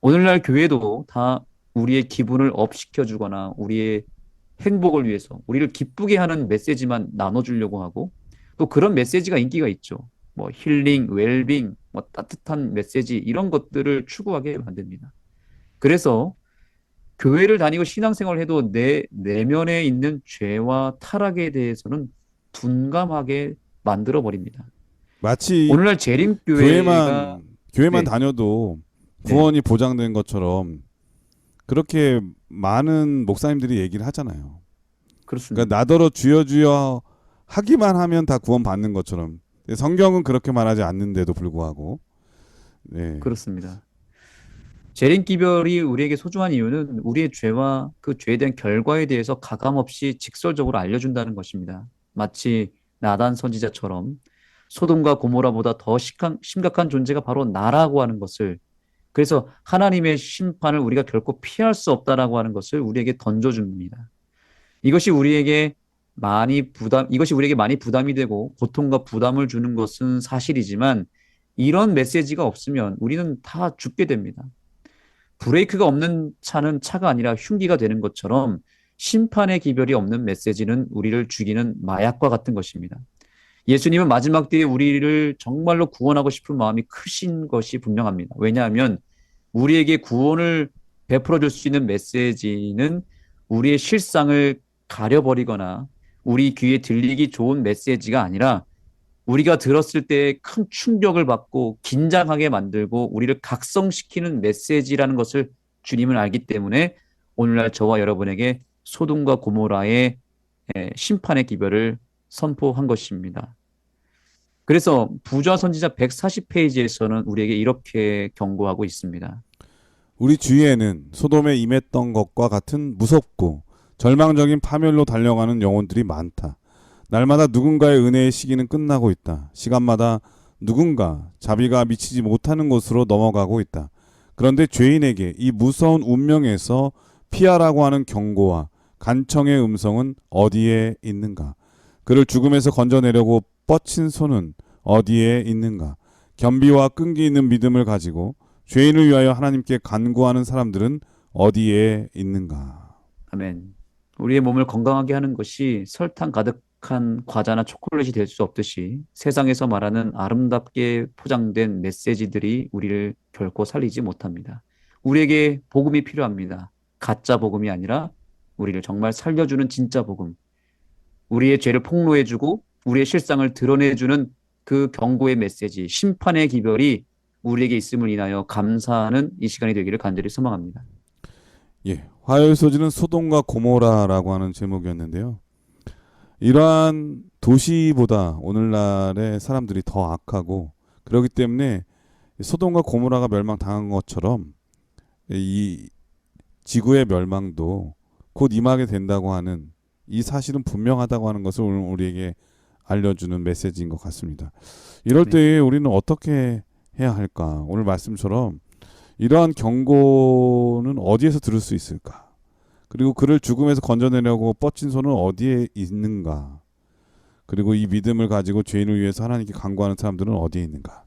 오늘날 교회도 다 우리의 기분을 업시켜주거나 우리의 행복을 위해서 우리를 기쁘게 하는 메시지만 나눠주려고 하고 또 그런 메시지가 인기가 있죠. 뭐 힐링, 웰빙, 뭐 따뜻한 메시지 이런 것들을 추구하게 만듭니다. 그래서 교회를 다니고 신앙생활을 해도 내 내면에 있는 죄와 타락에 대해서는 둔감하게 만들어 버립니다. 마치 오늘날 재림교회가 교회만 네, 다녀도 네, 구원이 보장된 것처럼 그렇게 많은 목사님들이 얘기를 하잖아요. 그렇습니다. 그러니까 나더러 주여 주여 하기만 하면 다 구원 받는 것처럼 성경은 그렇게 말하지 않는데도 불구하고 네. 그렇습니다. 재림기별이 우리에게 소중한 이유는 우리의 죄와 그 죄에 대한 결과에 대해서 가감없이 직설적으로 알려준다는 것입니다. 마치 나단 선지자처럼 소돔과 고모라보다 더 심각한 존재가 바로 나라고 하는 것을 그래서 하나님의 심판을 우리가 결코 피할 수 없다라고 하는 것을 우리에게 던져줍니다. 이것이 우리에게 많이 부담이 되고 고통과 부담을 주는 것은 사실이지만 이런 메시지가 없으면 우리는 다 죽게 됩니다. 브레이크가 없는 차는 차가 아니라 흉기가 되는 것처럼 심판의 기별이 없는 메시지는 우리를 죽이는 마약과 같은 것입니다. 예수님은 마지막 때에 우리를 정말로 구원하고 싶은 마음이 크신 것이 분명합니다. 왜냐하면 우리에게 구원을 베풀어 줄 수 있는 메시지는 우리의 실상을 가려버리거나 우리 귀에 들리기 좋은 메시지가 아니라 우리가 들었을 때 큰 충격을 받고 긴장하게 만들고 우리를 각성시키는 메시지라는 것을 주님은 알기 때문에 오늘날 저와 여러분에게 소돔과 고모라의 심판의 기별을 선포한 것입니다. 그래서 부좌 선지자 140페이지에서는 우리에게 이렇게 경고하고 있습니다. 우리 주위에는 소돔에 임했던 것과 같은 무섭고 절망적인 파멸로 달려가는 영혼들이 많다. 날마다 누군가의 은혜의 시기는 끝나고 있다. 시간마다 누군가 자비가 미치지 못하는 곳으로 넘어가고 있다. 그런데 죄인에게 이 무서운 운명에서 피하라고 하는 경고와 간청의 음성은 어디에 있는가? 그를 죽음에서 건져내려고 뻗친 손은 어디에 있는가? 겸비와 끈기 있는 믿음을 가지고 죄인을 위하여 하나님께 간구하는 사람들은 어디에 있는가? 아멘. 우리의 몸을 건강하게 하는 것이 설탕 가득한 과자나 초콜릿이 될 수 없듯이 세상에서 말하는 아름답게 포장된 메시지들이 우리를 결코 살리지 못합니다. 우리에게 복음이 필요합니다. 가짜 복음이 아니라 우리를 정말 살려주는 진짜 복음. 우리의 죄를 폭로해주고 우리의 실상을 드러내주는 그 경고의 메시지, 심판의 기별이 우리에게 있음을 인하여 감사하는 이 시간이 되기를 간절히 소망합니다. 예, 화요일 소지는 소돔과 고모라라고 하는 제목이었는데요. 이러한 도시보다 오늘날의 사람들이 더 악하고 그렇기 때문에 소돔과 고모라가 멸망당한 것처럼 이 지구의 멸망도 곧 임하게 된다고 하는 이 사실은 분명하다고 하는 것을 오늘 우리에게 알려주는 메시지인 것 같습니다. 이럴 네. 때에 우리는 어떻게 해야 할까? 오늘 말씀처럼 이러한 경고는 어디에서 들을 수 있을까? 그리고 그를 죽음에서 건져내려고 뻗친 손은 어디에 있는가? 그리고 이 믿음을 가지고 죄인을 위해서 하나님께 간구하는 사람들은 어디에 있는가?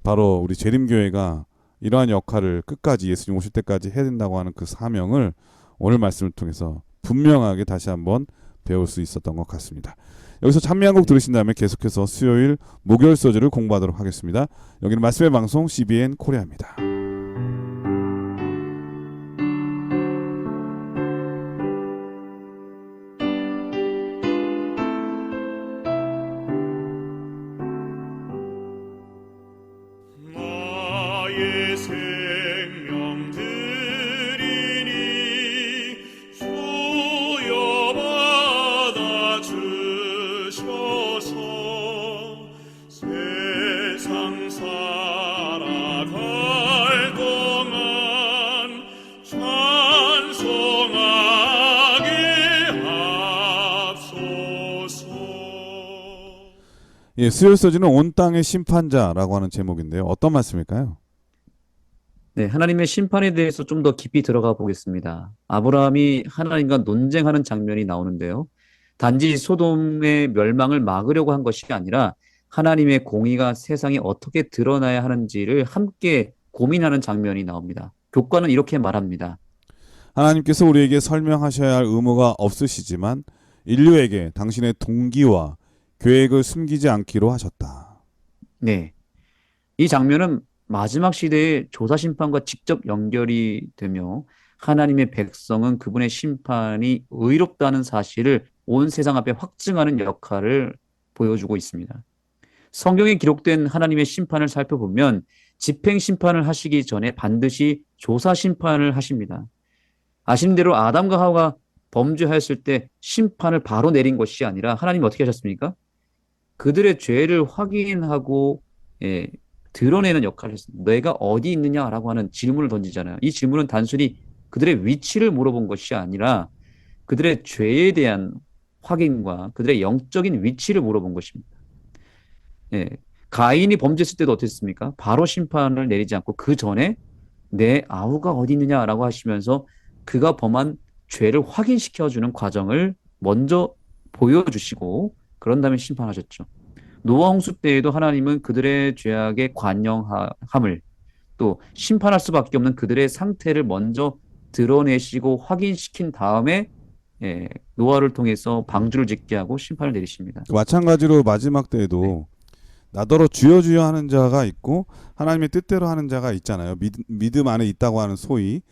바로 우리 재림교회가 이러한 역할을 끝까지 예수님 오실 때까지 해야 된다고 하는 그 사명을 오늘 말씀을 통해서 분명하게 다시 한번 배울 수 있었던 것 같습니다. 여기서 찬미 한 곡 들으신 다음에 계속해서 수요일 목요일 소절을 공부하도록 하겠습니다. 여기는 말씀의 방송 CBN 코리아입니다. 나의 생명 드리니 주여 받아주셔서 세상 살아갈 동안 찬송하게 앞서서. 예, 수요일 소절은 온 땅의 심판자라고 하는 제목인데요. 어떤 말씀일까요? 네, 하나님의 심판에 대해서 좀 더 깊이 들어가 보겠습니다. 아브라함이 하나님과 논쟁하는 장면이 나오는데요. 단지 소돔의 멸망을 막으려고 한 것이 아니라 하나님의 공의가 세상에 어떻게 드러나야 하는지를 함께 고민하는 장면이 나옵니다. 교과는 이렇게 말합니다. 하나님께서 우리에게 설명하셔야 할 의무가 없으시지만 인류에게 당신의 동기와 계획을 숨기지 않기로 하셨다. 네, 이 장면은 마지막 시대의 조사 심판과 직접 연결이 되며 하나님의 백성은 그분의 심판이 의롭다는 사실을 온 세상 앞에 확증하는 역할을 보여주고 있습니다. 성경에 기록된 하나님의 심판을 살펴보면 집행 심판을 하시기 전에 반드시 조사 심판을 하십니다. 아시는 대로 아담과 하와가 범죄하였을 때 심판을 바로 내린 것이 아니라 하나님이 어떻게 하셨습니까? 그들의 죄를 확인하고 드러내는 역할을 했습니다. 내가 어디 있느냐라고 하는 질문을 던지잖아요. 이 질문은 단순히 그들의 위치를 물어본 것이 아니라 그들의 죄에 대한 확인과 그들의 영적인 위치를 물어본 것입니다. 예, 가인이 범죄했을 때도 어땠습니까? 바로 심판을 내리지 않고 그 전에 내 아우가 어디 있느냐라고 하시면서 그가 범한 죄를 확인시켜주는 과정을 먼저 보여주시고 그런 다음에 심판하셨죠. 노아 홍수 때에도 하나님은 그들의 죄악에 관영함을 또 심판할 수밖에 없는 그들의 상태를 먼저 드러내시고 확인시킨 다음에 노아를 통해서 방주를 짓게 하고 심판을 내리십니다. 마찬가지로 마지막 때에도 나더러 주여 주여 하는 자가 있고 하나님의 뜻대로 하는 자가 있잖아요. 믿음 안에 있다고 하는 소위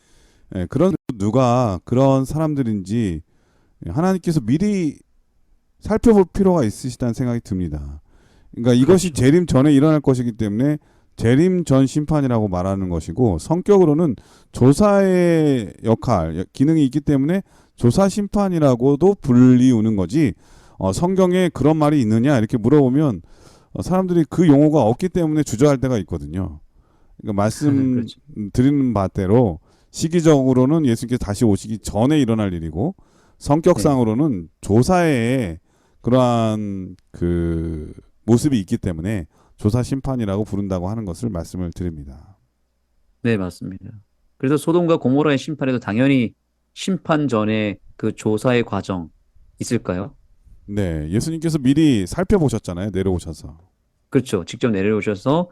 그런 누가 그런 사람들인지 하나님께서 미리 살펴볼 필요가 있으시다는 생각이 듭니다. 그러니까 이것이 그렇죠. 재림 전에 일어날 것이기 때문에 재림 전 심판이라고 말하는 것이고 성격으로는 조사의 역할, 기능이 있기 때문에 조사 심판이라고도 불리우는 거지 성경에 그런 말이 있느냐 이렇게 물어보면 사람들이 그 용어가 없기 때문에 주저할 때가 있거든요. 그러니까 말씀 그렇죠. 드리는 바대로 시기적으로는 예수님께서 다시 오시기 전에 일어날 일이고 성격상으로는 조사의 그러한 그 모습이 있기 때문에 조사 심판이라고 부른다고 하는 것을 말씀을 드립니다. 네, 맞습니다. 그래서 소돔과 고모라의 심판에도 당연히 심판 전에 그 조사의 과정 있을까요? 네, 예수님께서 미리 살펴보셨잖아요. 내려오셔서. 그렇죠. 직접 내려오셔서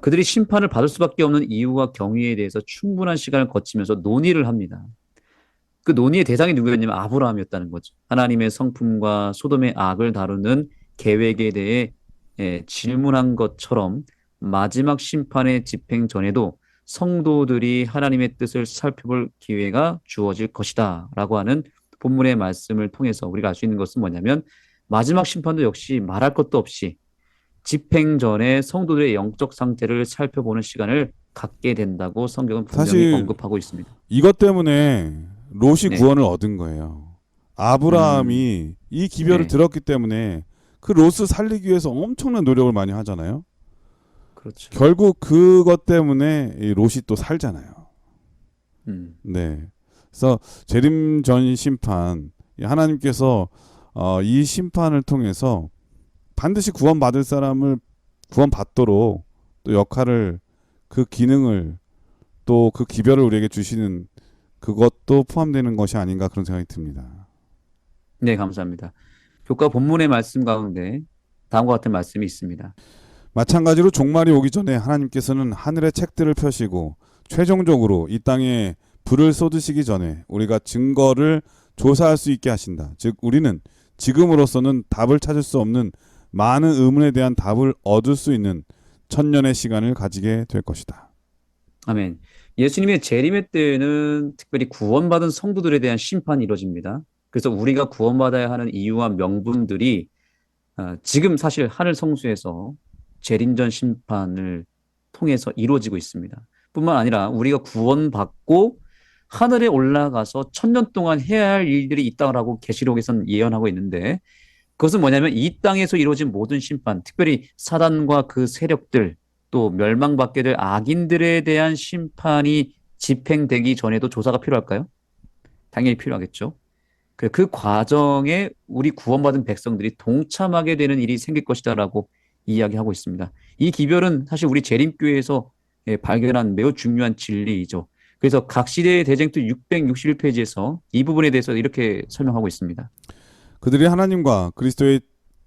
그들이 심판을 받을 수밖에 없는 이유와 경위에 대해서 충분한 시간을 거치면서 논의를 합니다. 그 논의의 대상이 누구였냐면 아브라함이었다는 거죠. 하나님의 성품과 소돔의 악을 다루는 계획에 대해 질문한 것처럼 마지막 심판의 집행 전에도 성도들이 하나님의 뜻을 살펴볼 기회가 주어질 것이다 라고 하는 본문의 말씀을 통해서 우리가 알 수 있는 것은 뭐냐면 마지막 심판도 역시 말할 것도 없이 집행 전에 성도들의 영적 상태를 살펴보는 시간을 갖게 된다고 성경은 분명히 사실 언급하고 있습니다. 이것 때문에 롯이 네. 구원을 얻은 거예요. 아브라함이 이 기별을 네. 들었기 때문에 그 롯을 살리기 위해서 엄청난 노력을 많이 하잖아요. 그렇죠. 결국 그것 때문에 이 롯이 또 살잖아요. 네. 그래서 재림 전 심판 하나님께서 이 심판을 통해서 반드시 구원받을 사람을 구원받도록 또 역할을 그 기능을 또 그 기별을 우리에게 주시는 그것도 포함되는 것이 아닌가 그런 생각이 듭니다. 네, 감사합니다. 교과 본문의 말씀 가운데 다음과 같은 말씀이 있습니다. 마찬가지로 종말이 오기 전에 하나님께서는 하늘의 책들을 펴시고 최종적으로 이 땅에 불을 쏟으시기 전에 우리가 증거를 조사할 수 있게 하신다. 즉 우리는 지금으로서는 답을 찾을 수 없는 많은 의문에 대한 답을 얻을 수 있는 천년의 시간을 가지게 될 것이다. 아멘. 예수님의 재림의 때에는 특별히 구원받은 성도들에 대한 심판이 이루어집니다. 그래서 우리가 구원받아야 하는 이유와 명분들이 지금 사실 하늘 성수에서 재림전 심판을 통해서 이루어지고 있습니다. 뿐만 아니라 우리가 구원받고 하늘에 올라가서 천년 동안 해야 할 일들이 있다라고 계시록에서는 예언하고 있는데 그것은 뭐냐면 이 땅에서 이루어진 모든 심판, 특별히 사단과 그 세력들 또 멸망받게 될 악인들에 대한 심판이 집행되기 전에도 조사가 필요할까요? 당연히 필요하겠죠. 그 과정에 우리 구원받은 백성들이 동참하게 되는 일이 생길 것이다라고 이야기하고 있습니다. 이 기별은 사실 우리 재림교회에서 발견한 매우 중요한 진리이죠. 그래서 각 시대의 대쟁투 661페이지에서 이 부분에 대해서 이렇게 설명하고 있습니다. 그들이 하나님과 그리스도의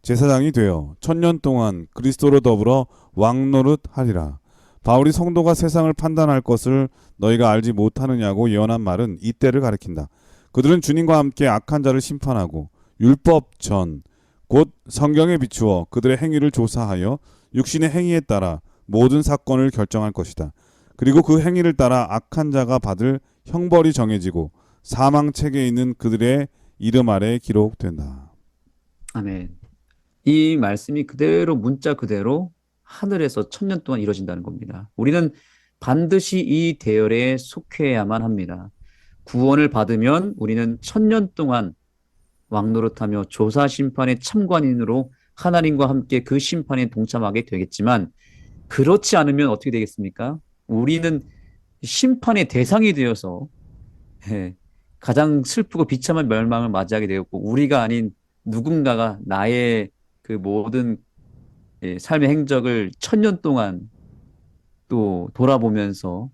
제사장이 되어 천년 동안 그리스도로 더불어 왕노릇하리라. 바울이 성도가 세상을 판단할 것을 너희가 알지 못하느냐고 예언한 말은 이때를 가리킨다. 그들은 주님과 함께 악한 자를 심판하고 율법 전 곧 성경에 비추어 그들의 행위를 조사하여 육신의 행위에 따라 모든 사건을 결정할 것이다. 그리고 그 행위를 따라 악한 자가 받을 형벌이 정해지고 사망책에 있는 그들의 이름 아래에 기록된다. 아멘. 이 말씀이 그대로 문자 그대로 하늘에서 천년 동안 이루어진다는 겁니다. 우리는 반드시 이 대열에 속해야만 합니다. 구원을 받으면 우리는 천년 동안 왕노릇하며 조사 심판의 참관인으로 하나님과 함께 그 심판에 동참하게 되겠지만 그렇지 않으면 어떻게 되겠습니까? 우리는 심판의 대상이 되어서 가장 슬프고 비참한 멸망을 맞이하게 되었고 우리가 아닌 누군가가 나의 그 모든 삶의 행적을 천년 동안 또 돌아보면서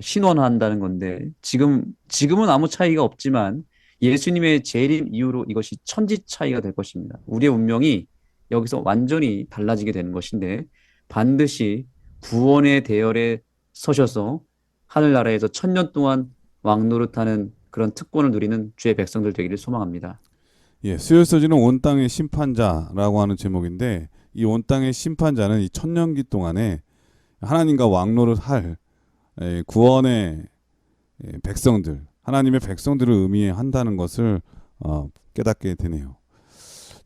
신원한다는 건데 지금은 아무 차이가 없지만 예수님의 재림 이후로 이것이 천지 차이가 될 것입니다. 우리의 운명이 여기서 완전히 달라지게 되는 것인데 반드시 구원의 대열에 서셔서 하늘나라에서 천년 동안 왕노릇하는 그런 특권을 누리는 주의 백성들 되기를 소망합니다. 예, 수요일 서지는 온 땅의 심판자라고 하는 제목인데 이 온 땅의 심판자는 이 천년기 동안에 하나님과 왕노릇할 구원의 백성들, 하나님의 백성들을 의미한다는 것을 깨닫게 되네요.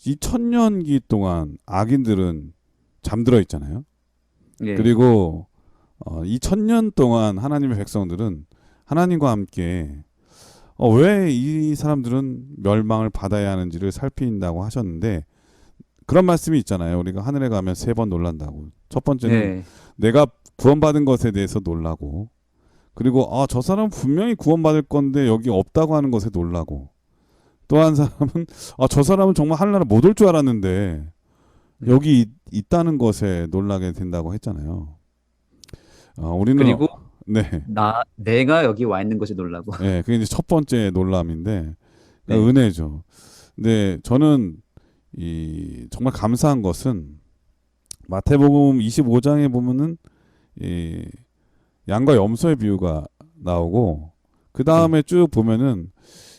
이 천년기 동안 악인들은 잠들어 있잖아요. 예. 그리고 이 천년 동안 하나님의 백성들은 하나님과 함께 왜 이 사람들은 멸망을 받아야 하는지를 살핀다고 하셨는데 그런 말씀이 있잖아요. 우리가 하늘에 가면 3번 놀란다고. 첫 번째는 내가 구원받은 것에 대해서 놀라고 그리고 저 사람은 분명히 구원받을 건데 여기 없다고 하는 것에 놀라고 또 한 사람은 저 사람은 정말 하늘나라 못 올 줄 알았는데 여기 있다는 것에 놀라게 된다고 했잖아요. 우리는 그리고 네. 내가 여기 와 있는 것에 놀라고. 네, 그게 이제 첫 번째 놀람인데 네. 은혜죠. 근데 저는 정말 감사한 것은 마태복음 25장에 보면은 이 양과 염소의 비유가 나오고 그 다음에 쭉 보면은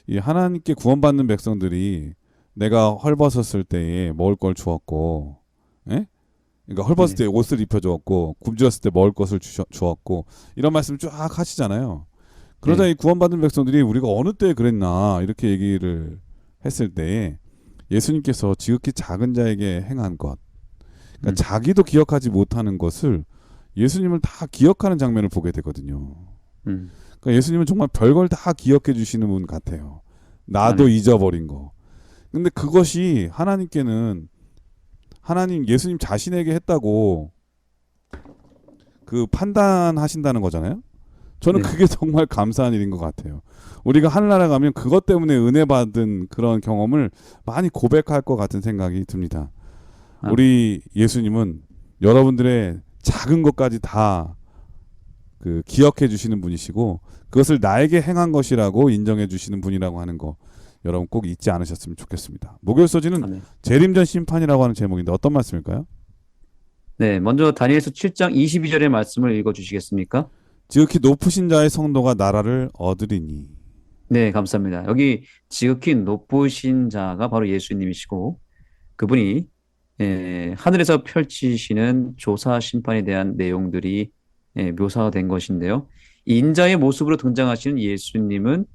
이 하나님께 구원받는 백성들이 내가 헐벗었을 때에 먹을 걸 주었고, 예? 그러니까 헐벗을 때 옷을 입혀주었고 굶주렸을 때 먹을 것을 주었고 이런 말씀 쫙 하시잖아요. 그러자 이 구원받은 백성들이 우리가 어느 때에 그랬나 이렇게 얘기를 했을 때에 예수님께서 지극히 작은 자에게 행한 것, 그러니까 자기도 기억하지 못하는 것을 예수님을 다 기억하는 장면을 보게 되거든요. 그러니까 예수님은 정말 별걸 다 기억해 주시는 분 같아요. 나도 잊어버린 거. 근데 그것이 하나님께는 예수님 자신에게 했다고 그 판단하신다는 거잖아요. 저는 그게 정말 감사한 일인 것 같아요. 우리가 하늘나라 가면 그것 때문에 은혜 받은 그런 경험을 많이 고백할 것 같은 생각이 듭니다. 우리 예수님은 여러분들의 작은 것까지 다 그 기억해 주시는 분이시고 그것을 나에게 행한 것이라고 인정해 주시는 분이라고 하는 거 여러분 꼭 잊지 않으셨으면 좋겠습니다. 목요일 서지는 재림전 심판이라고 하는 제목인데 어떤 말씀일까요? 네, 먼저 다니엘서 7장 22절의 말씀을 읽어 주시겠습니까? 지극히 높으신 자의 성도가 나라를 얻으리니. 네, 감사합니다. 여기 지극히 높으신 자가 바로 예수님이시고 그분이 하늘에서 펼치시는 조사 심판에 대한 내용들이 묘사가 된 것인데요. 인자의 모습으로 등장하시는 예수님은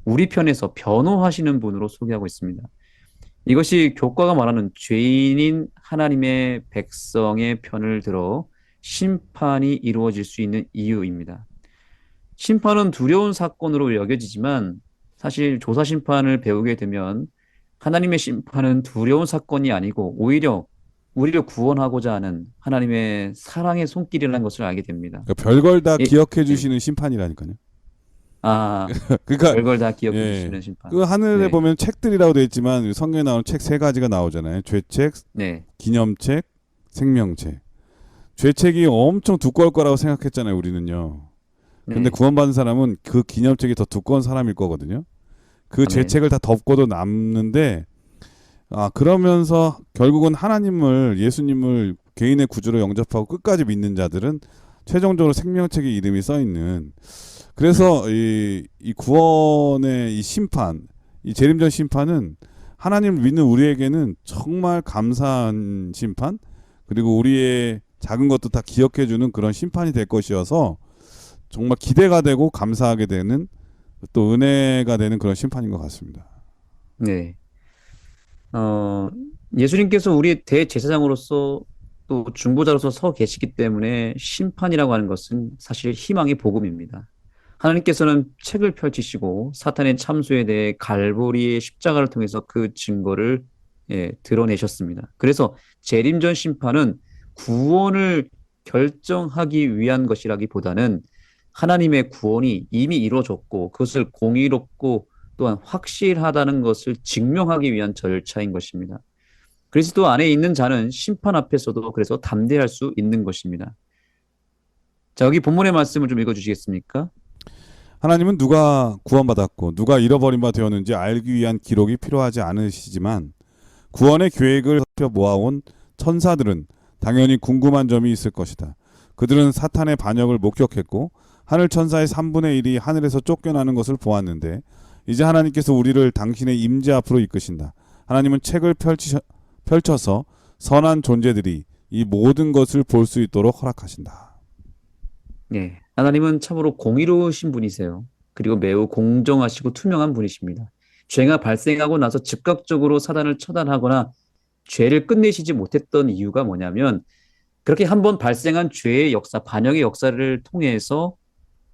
우리 편에서 변호하시는 분으로 소개하고 있습니다. 이것이 교과가 말하는 죄인인 하나님의 백성의 편을 들어 심판이 이루어질 수 있는 이유입니다. 심판은 두려운 사건으로 여겨지지만 사실 조사 심판을 배우게 되면 하나님의 심판은 두려운 사건이 아니고 오히려 우리를 구원하고자 하는 하나님의 사랑의 손길이라는 것을 알게 됩니다. 그러니까 별걸 다 예, 기억해 주시는 심판이라니까요. 아, 그러니까 별걸 다 기억해 예. 주시는 심판. 그 하늘에 네. 보면 책들이라고 되어 있지만 성경에 나오는 책 세 가지가 나오잖아요. 죄책, 네. 기념책, 생명책. 죄책이 엄청 두꺼울 거라고 생각했잖아요, 우리는요. 근데 네. 구원받은 사람은 그 기념책이 더 두꺼운 사람일 거거든요. 그 아멘. 죄책을 다 덮고도 남는데, 그러면서 결국은 예수님을 개인의 구주로 영접하고 끝까지 믿는 자들은 최종적으로 생명책에 이름이 써 있는. 그래서 이 구원의 이 심판, 이 재림전 심판은 하나님을 믿는 우리에게는 정말 감사한 심판, 그리고 우리의 작은 것도 다 기억해주는 그런 심판이 될 것이어서 정말 기대가 되고 감사하게 되는 또 은혜가 되는 그런 심판인 것 같습니다. 네. 예수님께서 우리의 대제사장으로서 또 중보자로서 서 계시기 때문에 심판이라고 하는 것은 사실 희망의 복음입니다. 하나님께서는 책을 펼치시고 사탄의 참소에 대해 갈보리의 십자가를 통해서 그 증거를 드러내셨습니다. 그래서 재림전 심판은 구원을 결정하기 위한 것이라기보다는 하나님의 구원이 이미 이루어졌고 그것을 공의롭고 또한 확실하다는 것을 증명하기 위한 절차인 것입니다. 그리스도 안에 있는 자는 심판 앞에서도 그래서 담대할 수 있는 것입니다. 자, 여기 본문의 말씀을 좀 읽어주시겠습니까? 하나님은 누가 구원받았고 누가 잃어버린 바 되었는지 알기 위한 기록이 필요하지 않으시지만 구원의 계획을 살펴 모아온 천사들은 당연히 궁금한 점이 있을 것이다. 그들은 사탄의 반역을 목격했고 하늘 천사의 3분의 1이 하늘에서 쫓겨나는 것을 보았는데 이제 하나님께서 우리를 당신의 임재 앞으로 이끄신다. 하나님은 책을 펼쳐서 선한 존재들이 이 모든 것을 볼 수 있도록 허락하신다. 네, 하나님은 참으로 공의로우신 분이세요. 그리고 매우 공정하시고 투명한 분이십니다. 죄가 발생하고 나서 즉각적으로 사단을 처단하거나 죄를 끝내시지 못했던 이유가 뭐냐면 그렇게 한번 발생한 죄의 역사, 반역의 역사를 통해서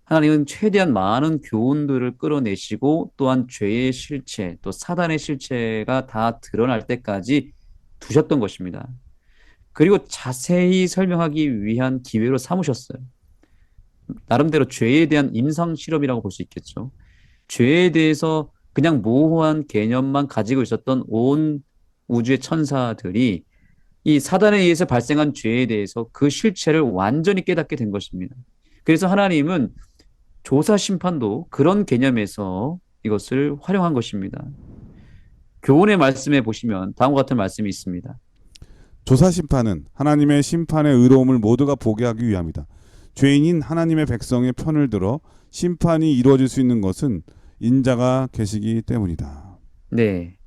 하나님은 최대한 많은 교훈들을 끌어내시고 또한 죄의 실체, 또 사단의 실체가 다 드러날 때까지 두셨던 것입니다. 그리고 자세히 설명하기 위한 기회로 삼으셨어요. 나름대로 죄에 대한 임상 실험이라고 볼 수 있겠죠. 죄에 대해서 그냥 모호한 개념만 가지고 있었던 온 우주의 천사들이 이 사단에 의해서 발생한 죄에 대해서 그 실체를 완전히 깨닫게 된 것입니다. 그래서 하나님은 조사 심판도 그런 개념에서 이것을 활용한 것입니다. 교훈의 말씀에 보시면 다음과 같은 말씀이 있습니다. 조사 심판은 하나님의 심판의 의로움을 모두가 보게 하기 위함이다. 죄인인 하나님의 백성의 편을 들어 심판이 이루어질 수 있는 것은 인자가 계시기 때문이다. 네.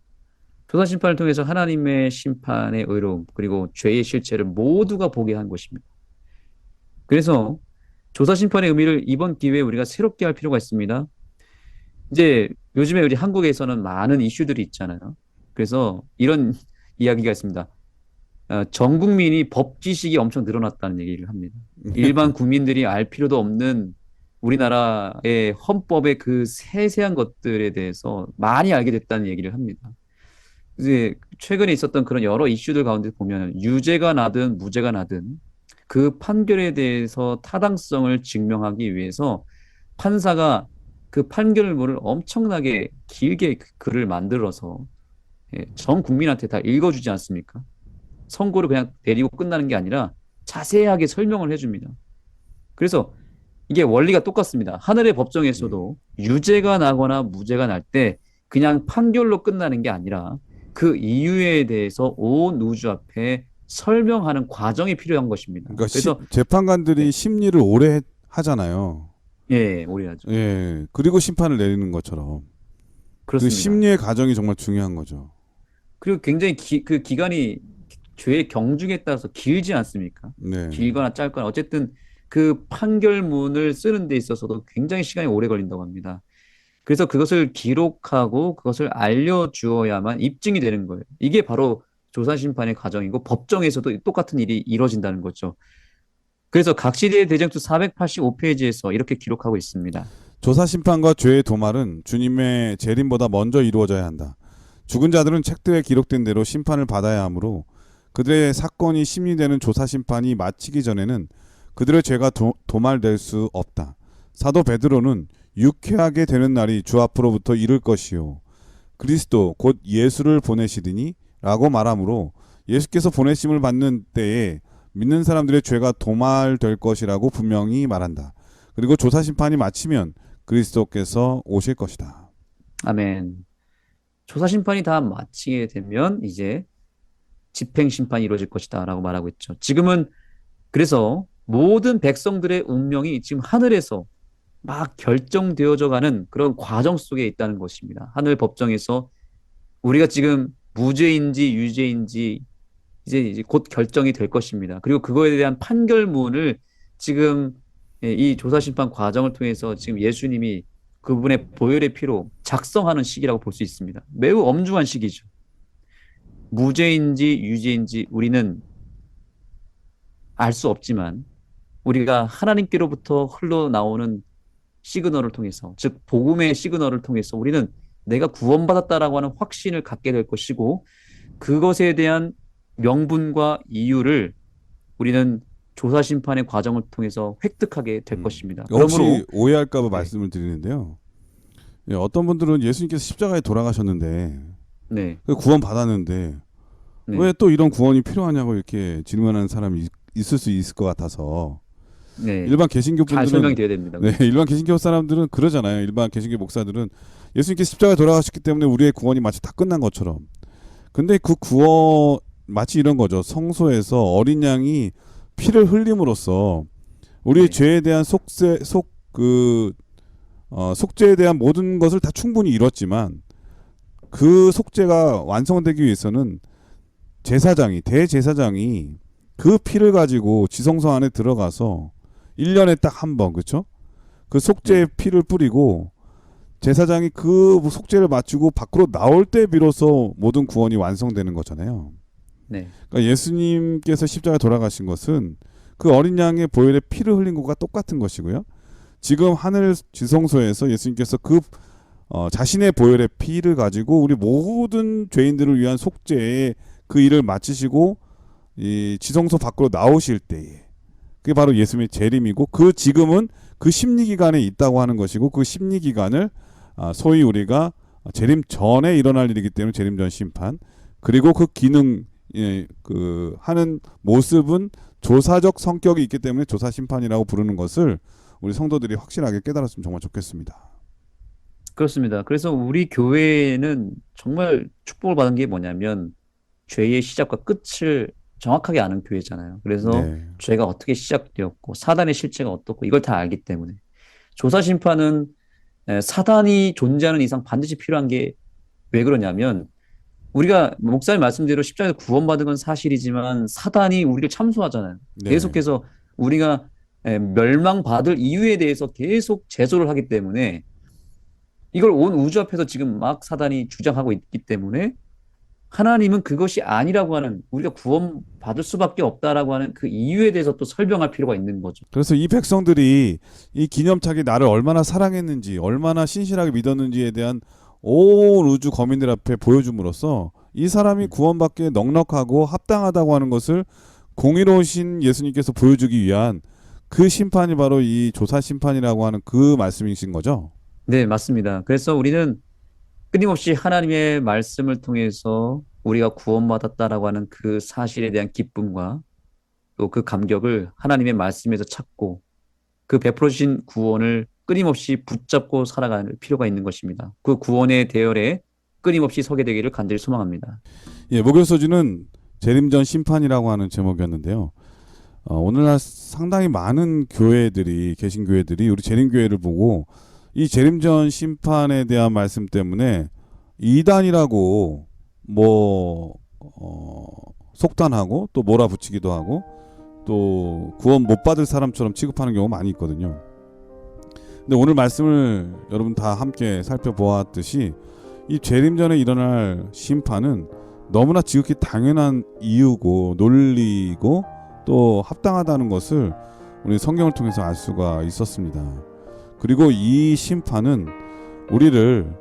조사 심판을 통해서 하나님의 심판의 의로움 그리고 죄의 실체를 모두가 보게 한 것입니다. 그래서 조사 심판의 의미를 이번 기회에 우리가 새롭게 할 필요가 있습니다. 이제 요즘에 우리 한국에서는 많은 이슈들이 있잖아요. 그래서 이런 이야기가 있습니다. 전 국민이 법 지식이 엄청 늘어났다는 얘기를 합니다. 일반 국민들이 알 필요도 없는 우리나라의 헌법의 그 세세한 것들에 대해서 많이 알게 됐다는 얘기를 합니다. 이제 최근에 있었던 그런 여러 이슈들 가운데 보면 유죄가 나든 무죄가 나든 그 판결에 대해서 타당성을 증명하기 위해서 판사가 그 판결문을 엄청나게 길게 글을 만들어서 전 국민한테 다 읽어주지 않습니까? 선고를 그냥 내리고 끝나는 게 아니라 자세하게 설명을 해줍니다. 그래서 이게 원리가 똑같습니다. 하늘의 법정에서도 유죄가 나거나 무죄가 날 때 그냥 판결로 끝나는 게 아니라 그 이유에 대해서 온 우주 앞에 설명하는 과정이 필요한 것입니다. 그러니까 그래서 재판관들이 네. 심리를 오래 하잖아요. 예, 오해하죠. 예. 그리고 심판을 내리는 것처럼 그 그렇습니다. 심리의 과정이 정말 중요한 거죠. 그리고 굉장히 그 기간이 죄의 경중에 따라서 길지 않습니까? 네. 길거나 짧거나 어쨌든 그 판결문을 쓰는 데 있어서도 굉장히 시간이 오래 걸린다고 합니다. 그래서 그것을 기록하고 그것을 알려주어야만 입증이 되는 거예요. 이게 바로 조사심판의 과정이고 법정에서도 똑같은 일이 이루어진다는 거죠. 그래서 각 시대의 대쟁투 485페이지에서 이렇게 기록하고 있습니다. 조사 심판과 죄의 도말은 주님의 재림보다 먼저 이루어져야 한다. 죽은 자들은 책들에 기록된 대로 심판을 받아야 하므로 그들의 사건이 심리되는 조사 심판이 마치기 전에는 그들의 죄가 도말될 수 없다. 사도 베드로는 유쾌하게 되는 날이 주 앞으로부터 이를 것이요 그리스도 곧 예수를 보내시리니 라고 말하므로 예수께서 보내심을 받는 때에 믿는 사람들의 죄가 도말될 것이라고 분명히 말한다. 그리고 조사 심판이 마치면 그리스도께서 오실 것이다. 아멘. 조사심판이 다 마치게 되면 이제 집행심판이 이루어질 것이다 라고 말하고 있죠. 지금은 그래서 모든 백성들의 운명이 지금 하늘에서 막 결정되어져 가는 그런 과정 속에 있다는 것입니다. 하늘 법정에서 우리가 지금 무죄인지 유죄인지 이제 곧 결정이 될 것입니다. 그리고 그거에 대한 판결문을 지금 이 조사심판 과정을 통해서 지금 예수님이 그분의 보혈의 피로 작성하는 시기라고 볼 수 있습니다. 매우 엄중한 시기죠. 무죄인지 유죄인지 우리는 알 수 없지만 우리가 하나님께로부터 흘러나오는 시그널을 통해서, 즉 복음의 시그널을 통해서 우리는 내가 구원받았다라고 하는 확신을 갖게 될 것이고 그것에 대한 명분과 이유를 우리는 조사심판의 과정을 통해서 획득하게 될 것입니다. 혹시 그러므로 오해할까 봐 네. 말씀을 드리는데요. 예, 어떤 분들은 예수님께서 십자가에 돌아가셨는데 네, 구원 받았는데 네. 왜 또 이런 구원이 필요하냐고 이렇게 질문하는 사람이 있을 수 있을 것 같아서 네. 일반 개신교 잘 분들은 설명이 돼야 됩니다. 네, 일반 개신교 사람들은 그러잖아요. 일반 개신교 목사들은 예수님께서 십자가에 돌아가셨기 때문에 우리의 구원이 마치 다 끝난 것처럼. 근데 그 구원 마치 이런 거죠. 성소에서 어린 양이 피를 흘림으로써 우리의 네. 죄에 대한 속죄에 대한 모든 것을 다 충분히 이뤘지만 그 속죄가 완성되기 위해서는 대제사장이 그 피를 가지고 지성소 안에 들어가서 1년에 딱 한 번, 그렇죠? 그 속죄의 피를 뿌리고 제사장이 그 속죄를 마치고 밖으로 나올 때 비로소 모든 구원이 완성되는 거잖아요. 네. 그러니까 예수님께서 십자가에 돌아가신 것은 그 어린 양의 보혈의 피를 흘린 것과 똑같은 것이고요. 지금 하늘 지성소에서 예수님께서 자신의 보혈의 피를 가지고 우리 모든 죄인들을 위한 속죄의 그 일을 마치시고 이 지성소 밖으로 나오실 때에 그게 바로 예수님의 재림이고 그 지금은 그 심리 기간에 있다고 하는 것이고 그 심리 기간을 소위 우리가 재림 전에 일어날 일이기 때문에 재림 전 심판 그리고 그 기능 하는 모습은 조사적 성격이 있기 때문에 조사 심판이라고 부르는 것을 우리 성도들이 확실하게 깨달았으면 정말 좋겠습니다. 그렇습니다. 그래서 우리 교회는 정말 축복을 받은 게 뭐냐면 죄의 시작과 끝을 정확하게 아는 교회잖아요. 그래서 네. 죄가 어떻게 시작되었고 사단의 실체가 어떻고 이걸 다 알기 때문에 조사 심판은 사단이 존재하는 이상 반드시 필요한 게 왜 그러냐면 우리가 목사님 말씀대로 십자가에서 구원받은 건 사실이지만 사단이 우리를 참소하잖아요. 네. 계속해서 우리가 멸망받을 이유에 대해서 계속 제소를 하기 때문에 이걸 온 우주 앞에서 지금 막 사단이 주장하고 있기 때문에 하나님은 그것이 아니라고 하는 우리가 구원받을 수밖에 없다라고 하는 그 이유에 대해서 또 설명할 필요가 있는 거죠. 그래서 이 백성들이 이 기념착이 나를 얼마나 사랑했는지 얼마나 신실하게 믿었는지에 대한 온 우주 거민들 앞에 보여줌으로써 이 사람이 구원받기에 넉넉하고 합당하다고 하는 것을 공의로우신 예수님께서 보여주기 위한 그 심판이 바로 이 조사 심판이라고 하는 그 말씀이신 거죠. 네, 맞습니다. 그래서 우리는 끊임없이 하나님의 말씀을 통해서 우리가 구원받았다라고 하는 그 사실에 대한 기쁨과 또 그 감격을 하나님의 말씀에서 찾고 그 베풀어 주신 구원을 끊임없이 붙잡고 살아갈 필요가 있는 것입니다. 그 구원의 대열에 끊임없이 서게 되기를 간절히 소망합니다. 예, 목요소지는 재림전 심판이라고 하는 제목이었는데요. 오늘날 상당히 많은 교회들이 개신교회들이 우리 재림교회를 보고 이 재림전 심판에 대한 말씀 때문에 이단이라고 속단하고 또 몰아붙이기도 하고 또 구원 못 받을 사람처럼 취급하는 경우가 많이 있거든요. 근데 오늘 말씀을 여러분 다 함께 살펴보았듯이 이 재림전에 일어날 심판은 너무나 지극히 당연한 이유고 논리고 또 합당하다는 것을 우리 성경을 통해서 알 수가 있었습니다. 그리고 이 심판은 우리를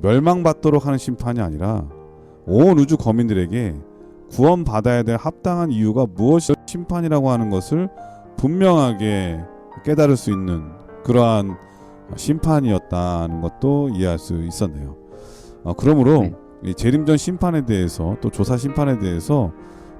멸망받도록 하는 심판이 아니라 온 우주 거민들에게 구원받아야 될 합당한 이유가 무엇이 심판이라고 하는 것을 분명하게 깨달을 수 있는 그러한 심판이었다는 것도 이해할 수 있었네요. 그러므로 네. 이 재림전 심판에 대해서 또 조사 심판에 대해서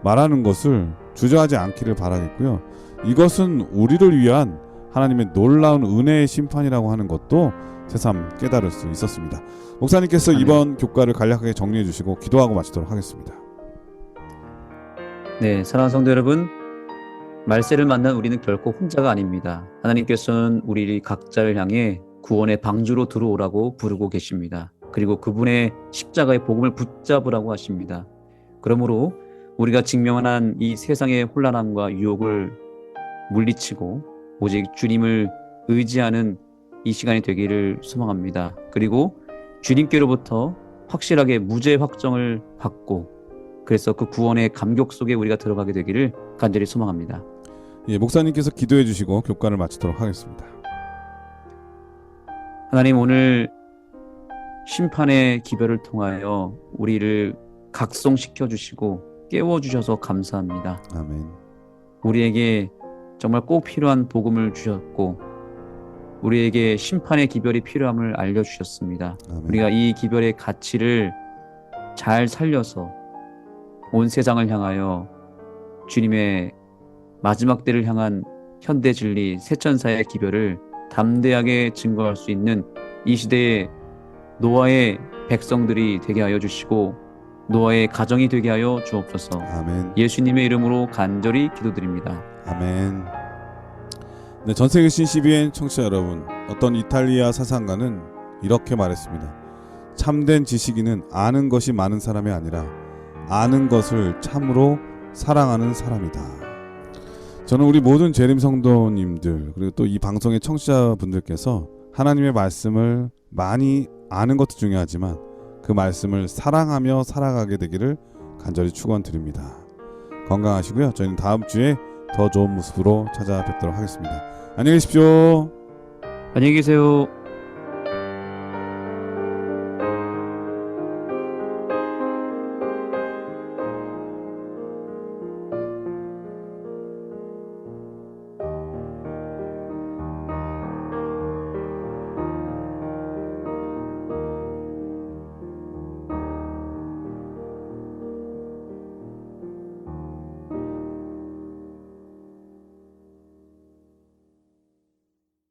말하는 것을 주저하지 않기를 바라겠고요. 이것은 우리를 위한 하나님의 놀라운 은혜의 심판이라고 하는 것도 새삼 깨달을 수 있었습니다. 목사님께서 아멘. 이번 교과를 간략하게 정리해 주시고 기도하고 마치도록 하겠습니다. 네, 사랑하는 성도 여러분, 말세를 만난 우리는 결코 혼자가 아닙니다. 하나님께서는 우리 각자를 향해 구원의 방주로 들어오라고 부르고 계십니다. 그리고 그분의 십자가의 복음을 붙잡으라고 하십니다. 그러므로 우리가 직면한 이 세상의 혼란함과 유혹을 물리치고 오직 주님을 의지하는 이 시간이 되기를 소망합니다. 그리고 주님께로부터 확실하게 무죄 확정을 받고 그래서 그 구원의 감격 속에 우리가 들어가게 되기를 간절히 소망합니다. 예, 목사님께서 기도해 주시고 교과를 마치도록 하겠습니다. 하나님, 오늘 심판의 기별을 통하여 우리를 각성시켜 주시고 깨워 주셔서 감사합니다. 아멘. 우리에게 정말 꼭 필요한 복음을 주셨고 우리에게 심판의 기별이 필요함을 알려주셨습니다. 아멘. 우리가 이 기별의 가치를 잘 살려서 온 세상을 향하여 주님의 마지막 때를 향한 현대 진리 새천사의 기별을 담대하게 증거할 수 있는 이 시대의 노아의 백성들이 되게 하여 주시고 노아의 가정이 되게 하여 주옵소서. 아멘. 예수님의 이름으로 간절히 기도드립니다. 아멘. 네, 전세계 CBN 청취자 여러분, 어떤 이탈리아 사상가는 이렇게 말했습니다. 참된 지식인은 아는 것이 많은 사람이 아니라 아는 것을 참으로 사랑하는 사람이다. 저는 우리 모든 재림 성도님들 그리고 또 이 방송의 청취자분들께서 하나님의 말씀을 많이 아는 것도 중요하지만 그 말씀을 사랑하며 살아가게 되기를 간절히 축원드립니다. 건강하시고요. 저희는 다음 주에 더 좋은 모습으로 찾아뵙도록 하겠습니다. 안녕히 계십시오. 안녕히 계세요.